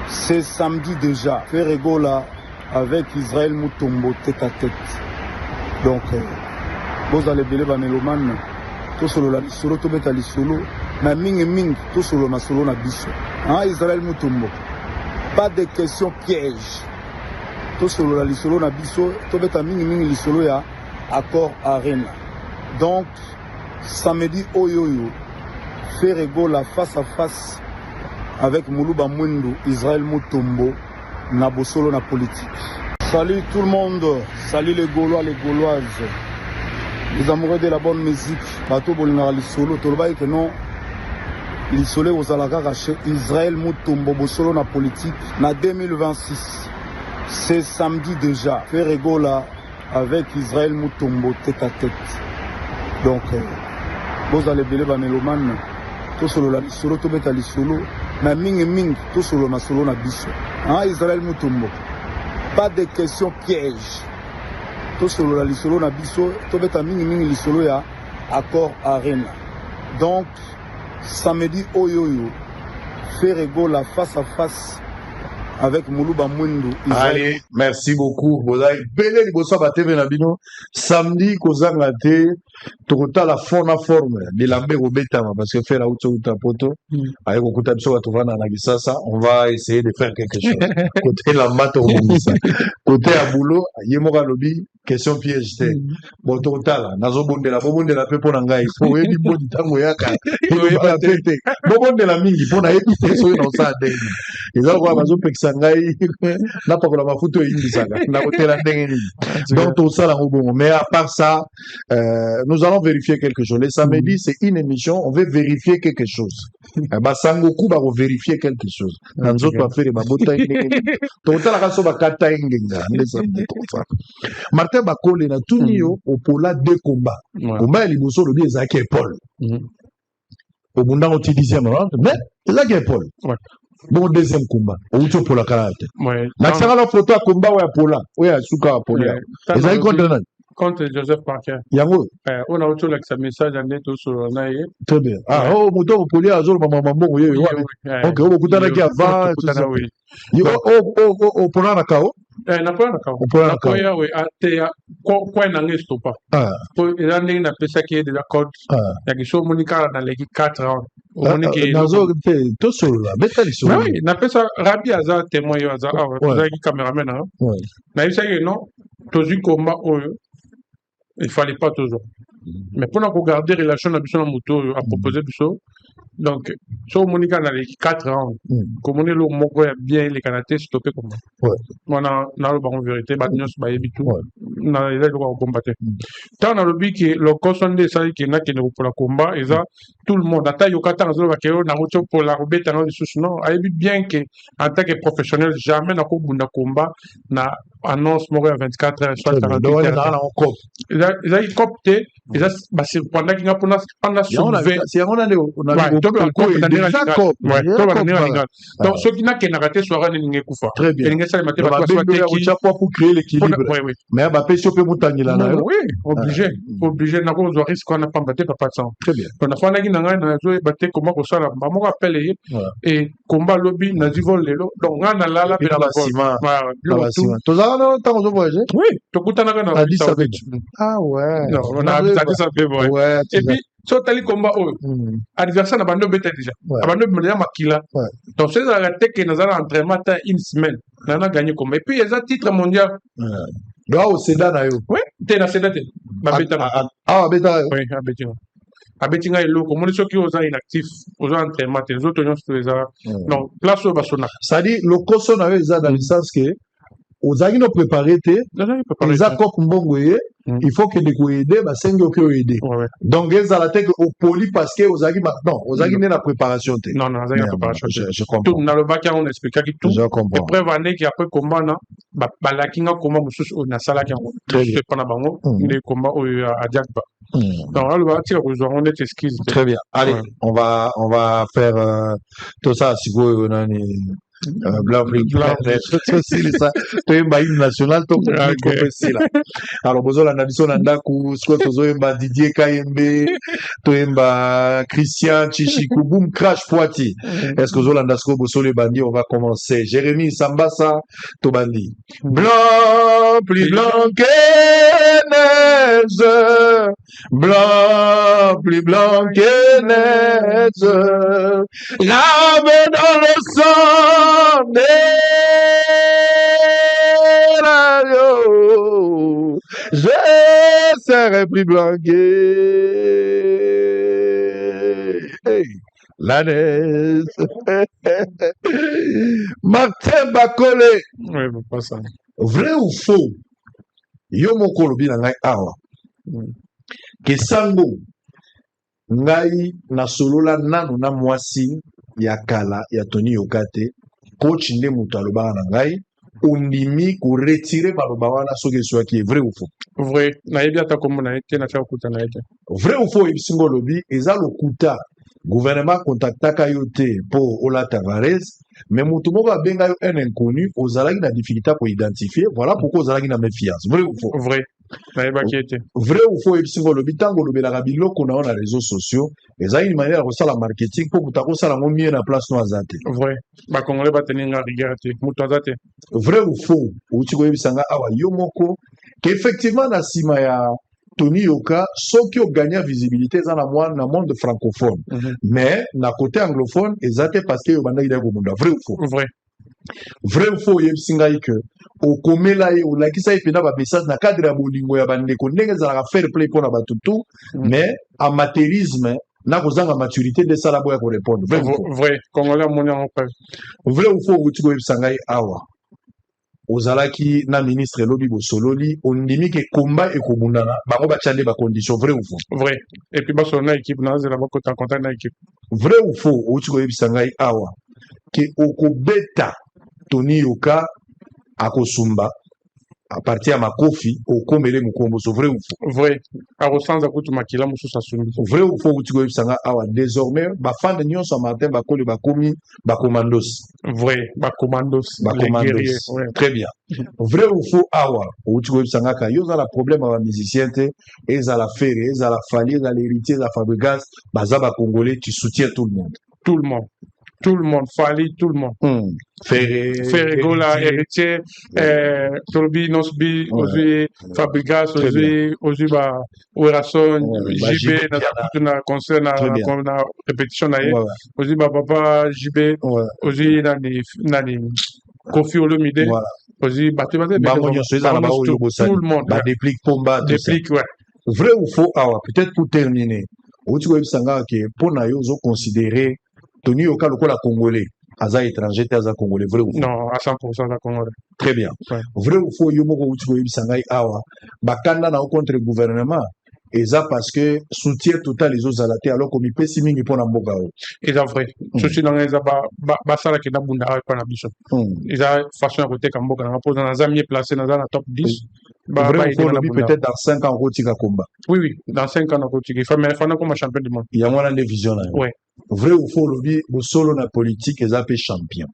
c'est samedi déjà faire Egola avec Israël Mutombo tête à tête donc vous allez belé ba melomane to solo la lisolo to beta lisolo na mingi to solo na solo na biso Israël Mutombo pas de questions pièges to solo la lisolo na biso to beta mingi lisolo ya accord arena donc samedi oyoyo faire Egola face à face avec Moulouba Mwendo, Israël Mutombo, Nabosolo na politique. Salut tout le monde, salut les Gaulois, les Gauloises, les amoureux de la bonne musique. Bato bolingaka lisolo, tolobai que non, lisolo ozalaka kaka Israël Mutombo, Bosolo na politique, na 2026. C'est samedi déjà. Faire Egola avec Israël Mutombo tête à tête. Donc, vous allez belé ba melomane, to solo la lisolo, to beta lisolo. Na mingi to solo na biso Israël Mutombo pas de questions pièges to solo la lisolo na biso to beta mingi lisolo ya accord arena donc samedi oyoyo faire Egola face à face avec Moulouba Mwendo.
Allez, merci beaucoup. Bozai belé liboso ba TV na bino samedi kozanga te tokota la forme de lambe robetama parce que faire auto poto avec okuta biso ba tovana na kisasa on va essayer de faire quelque chose côté la mato ça côté ya boulot yemoka lobi question piège te bon totala nazo bondela pe pona ngai po yebi bodi tango yaka ba tete bondela mingi pona yebi so na sa de ils ont bazo pekisa ngai na pakola mafuto yindisaka na kotela ndenge ni donc tout ça la bon mais à part ça nous allons vérifier quelque chose. Les samedis, c'est une émission, on veut vérifier quelque chose. Basangoku va vérifier quelque chose. Dans d'autres affaires, babota total raso bakata ingenga. Martin Bakole na tunio opola deux combats. Combat liboso le bien Zaki Paul. Au bunda au 10e round, mais Zaki Paul. Bon deuxième combat. Au cho pour la karate. Na sera la photo à combat ou à pola. Oui, à suka pola. Les aïe contre
contre Joseph Parker.
Yango.
On a autre avec sa message en net sur naïe.
Très bien. Ah, oh, moto poli azol mama mambo oui. OK, on kutana ki avant tout ça. Yo pona na kao.
Na pona na kao. Na koya oui, ate quoi na ngesto pas. Pour il a na pesa qui est déjà code. Ya kisho monika na leki 4 ans. Moniki
nazo te to solo la betali solo.
Oui, na pesa rabi aza témoin yo aza. Aza ki cameraman na. Na isa que non, tozu combat oyo. Il ne fallait pas toujours. Mais pour regarder la relation à Moto à proposer, Donc, so monika na les 4 rounds. Comme on est le moko bien les Canadiens stoppé comme
ouais.
Moi na le en vérité ba nyos ba yebi tout. Na les ko combattre. Tant na le but que le consonde ça qui na qui ne pour la combat et ça tout le monde ata yokata na zo ba kero na moto pour la robeta na sous non ayebi bien que en tant que professionnel jamais na ko bunda combat na annonce moko à 24 heures soit 48 heures. Ils a copté ils a ba c'est pendant qu'il a pendant soulever
c'est on a
donc ceux qui n'a qu'un arrêté soit renégé kufa
très bien pour créer l'équilibre mais ba peso pe mutangila na
oui obligé na ko zo risque on a pas batté papa sans
très bien
on a fait na ngina na zo batté comment ko sala ba mo rappelle et combat lobby na divol lelo donc on a la pe
na tozana tango zo voyager
oui tokutana na
Addis Abeba ah ouais
non on a Addis Abeba ouais et puis so tali combat adversaire na bando beta déjà bando déjà makila donc c'est la tête que nous allons entraînement ta une semaine on a gagné combat et puis il y a titre mondial
là au Sédan na yo
oui t'es na Sédan ba beta
beta
oui beta abetinga eloko moni soki oza inactif oza entraînement te les autres nyonso eza donc place oyo basona
ça dit le koso na yo eza dans le sens que ozalaki no préparé te eza kok mbongo ye il faut que de ko aider basengi oke aider donc ezala te que opoli parce que ozalaki non ozalaki ne na préparation te
non ozalaki na préparation
je comprends
tout na le bac on expliquaki tout et preuve ane ki après combat na balaki nga combat mosusu oyo nasalaki yango te pana bango nde combat oyo a Diakba donc là le bac tira kozwa on est esquisse
très bien allez on va faire tout ça sikoyo nani blanc c'est ça tu es national to là alors bozola na biso na ndaku siko tozoyemba Didier Kayembe toyemba Christian Chichiku boom crash Poiti est-ce que zolanda siko bosole bandi on va commencer Jérémy Sambassa to bandi blanc plus blanc que neige blanc plus blanc que neige lave dans le sang je serai plus blanc hey, la neige Martin Bakole
oui, pas ça.
Vrai ou faux yo moko lobi na ngai awa ke sango ngai na solola nanu na mwasi ya kala ya Tony Yokate coach nde mutu alobaka na ngai ondimi ko retirer baloba wana soki soki est vrai ou faux
vrai nayebi ata kombo na ete na cha kuta na ete
vrai ou faux ebisingo lobi eza lokuta gouvernement contactaka yo te po Ola Tavares mais mutu moko abenga yo un inconnu ozalaki na difficulté pour identifier voilà pourquoi ozalaki na méfiance vrai ou faux
vrai nayebaki ete
vrai ou faux ebisingo lobi ntango olobelaka biloko na yo na réseaux sociaux ezali une manière ya kosala marketing mpo mutu akosala ngo mie na place no aza te
vrai bakongole bateni nga rigueur te mutu aza te
vrai ou faux outi koyebisa nga awa yo moko ke effectivement na nsima ya Tony Yoka soki oganya visibilité eza na na monde francophone mais na côté anglophone eza te parce que yo bandaki dai komunda vrai ou faux vrai ou faux oyebisi ngai ke okomela ye olakisa ye mpena bamessage na cadre ya bolingo ya bandeko ndenge ezalaka fair play mpo na bato tu mais amateurisme na kozanga maturité nde esala boya korépondre
vrai congolais amoni yango preuve
vrai ou faux outi koyebisa ngai awa ozalaki na ministre elobi bosololi ondimi ke komba ekobundana bango batya nde bacondition vrai ou faux
vrai et puis basolo na équipe nazela bakota contact na équipe
vrai ou faux outi koyebisa ngai awa ke okobeta Tony Yoka akosumba à partir ya makofi okomele mukombo so vrai ou faux
vrai akosanza kutu makila mosusu asumbi
vrai ou faux outi koyebisa ngai awa désormais bafande nyonso ya Martin Bakole bakomi bakommandos
vrai bakommandos
très bien vrai ou faux awa outi koyebisa ngai ka yo oza na problème ya bamusicien te ezala fere ezala fali ezala héritier ezala Fabregas baza bakongolais tu soutiens tout le monde Fali tout le monde Ferregola héritier Tolbi Nosbi Ozui Fabregas Ozui ba Werason JB na concert na répétition na ye Ozui ba papa JB Ozui nani Kofi Olomide Ozui bato tout le monde ba déplique pomba
déplique ouais
vrai ou faux awa peut-être pour terminer outi ko bisanga ke pona yo zo considérer Tony Yoka lokola congolais aza étranger te aza congolais vrai ou faux?
Non, à 100% la congolais.
Très bien.
Ouais.
Vrai ou faux yo moko outi ko bisanga awa bakanda na contre gouvernement eza parce que soutien total les autres alaté alors comme pesi mingi pona mboka o.
Eza vrai. Soutien dans eza ba sala ke na bunda pa na biso. Eza façon à côté ka mboka na posa na zamie placé na top 10.
Vrai ou faux peut-être dans 5 ans rotika combat.
Oui, dans 5 ans rotika. Il faut mais faut comme champion du monde.
Il y a moins de vision là.
Ouais.
Vrai ou faux lobby solo na politique eza pe champion.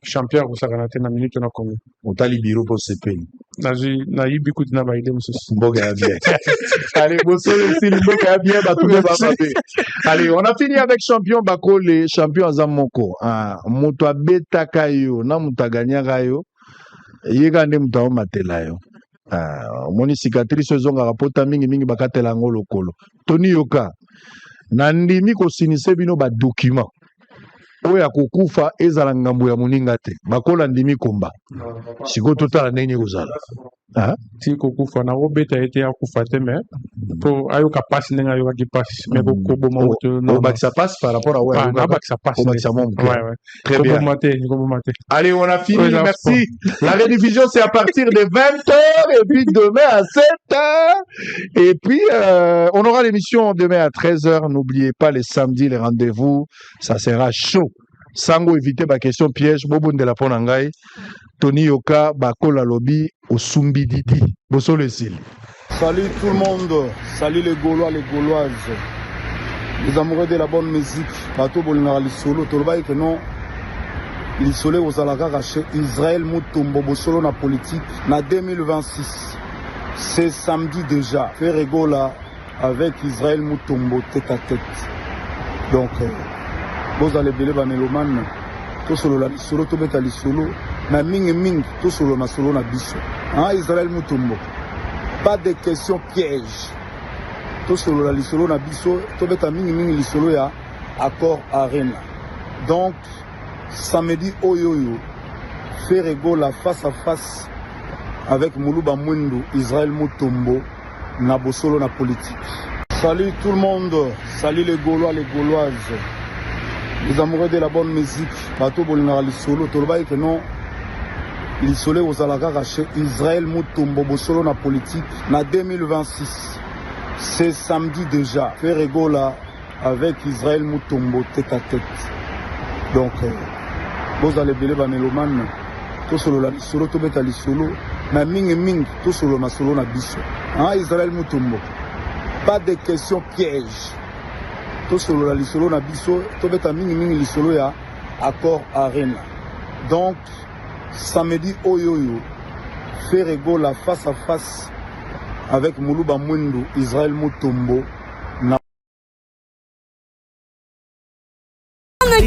Champion ko saka na te na minute na Congo.
Otali biro pour ce pays.
Na yibi kuti na baide mususu.
Mboga ya bien. Allez, Bosolo aussi mboga ya bien ba tout ba mabe. Allez, on a fini avec champion Bakole, champion Azamoko. Ah, moto abeta kayo na mutaganya kayo. Yega nde mutawo matela yo. Ah, moni cicatrice zonga rapota mingi bakatela ngo lokolo. Tony Yoka. Na ndimi ko sinise bino ba document. Oya kukufa ezala ngambo ya moninga te bakola ndimi komba siko totala ndenge kozala
ti kukufa na obeta ete ya kufa te mais pour ayoka passe ndenge ayoka ki passe mais ko boma moto
no bakisa passe par rapport à
ouais bakisa passe
ouais très bien
boma te
allez on a fini merci la rediffusion c'est à partir de 20h et puis demain à 7h et puis on aura l'émission demain à 13h n'oubliez pas les samedis les rendez-vous ça sera chaud. Sango éviter ma question piège bobo de la ponangai Tony Yoka bakola lobby au Sumbididi Bosolo Sil.
Salut tout le monde, salut les Gaulois, les Gauloises, les amoureux de la bonne musique. Bato bolinga lisolo tolba que non lisolo ozalaka caché Israël Mutombo Bosolo na politique na 2026. C'est samedi déjà. Faire rigola avec Israël Mutombo tête à tête. Donc vous allez belé ba meloman to solo la solo to beta li solo na mingi to solo na solo na biso ah Israël Mutombo pas de questions pièges to solo la li solo na biso to beta mingi li solo ya accord arena donc samedi oyoyo faire rigola face à face avec Muluba Mwendo Israël Mutombo na bosolo na politique. Salut tout le monde, salut les Gaulois, les Gauloises, les amoureux de la bonne musique. Bato bolinga lisolo tolba que non lisolo ozalaka caché Israël Mutombo bosolo na politique na 2026. C'est samedi déjà. Faire rigola avec Israël Mutombo tête à tête. Donc vous allez belé ba meloman to solo la lisolo to beta lisolo na mingi to solo na solo na biso. Ah Israël Mutombo. Pas de questions pièges. Tout solo la lisolo na biso, to beta mingi lisolo ya accord arena. Donc samedi oyoyo faire rigola face à face avec Muluba Mwendo Israël Mutombo.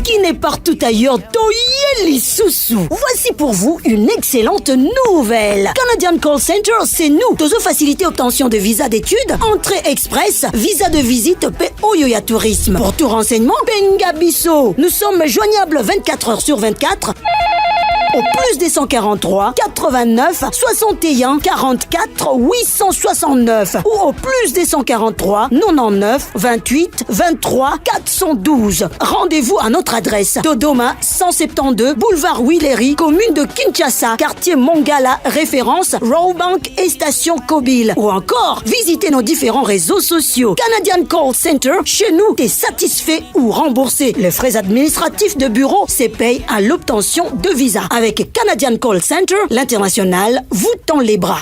Qui n'est partout ailleurs, Toyeli Soussou. Voici pour vous une excellente nouvelle. Canadian Call Center, c'est nous. Tozo faciliter obtention de visa d'études, entrée express, visa de visite, Oyoya Tourisme. Pour tout renseignement, Bengabiso. Nous sommes joignables 24 heures sur 24. Au plus des 143 89 61 44 869 ou au plus des 143 99 28 23 412. Rendez-vous à notre adresse Dodoma 172 boulevard Willery, commune de Kinshasa, quartier Mongala, référence Rawbank et station Kobil. Ou encore, visitez nos différents réseaux sociaux. Canadian Call Center, chez nous, t'es satisfait ou remboursé. Les frais administratifs de bureau se payent à l'obtention de visa. Avec Canadian Call Center, l'international vous tend les bras.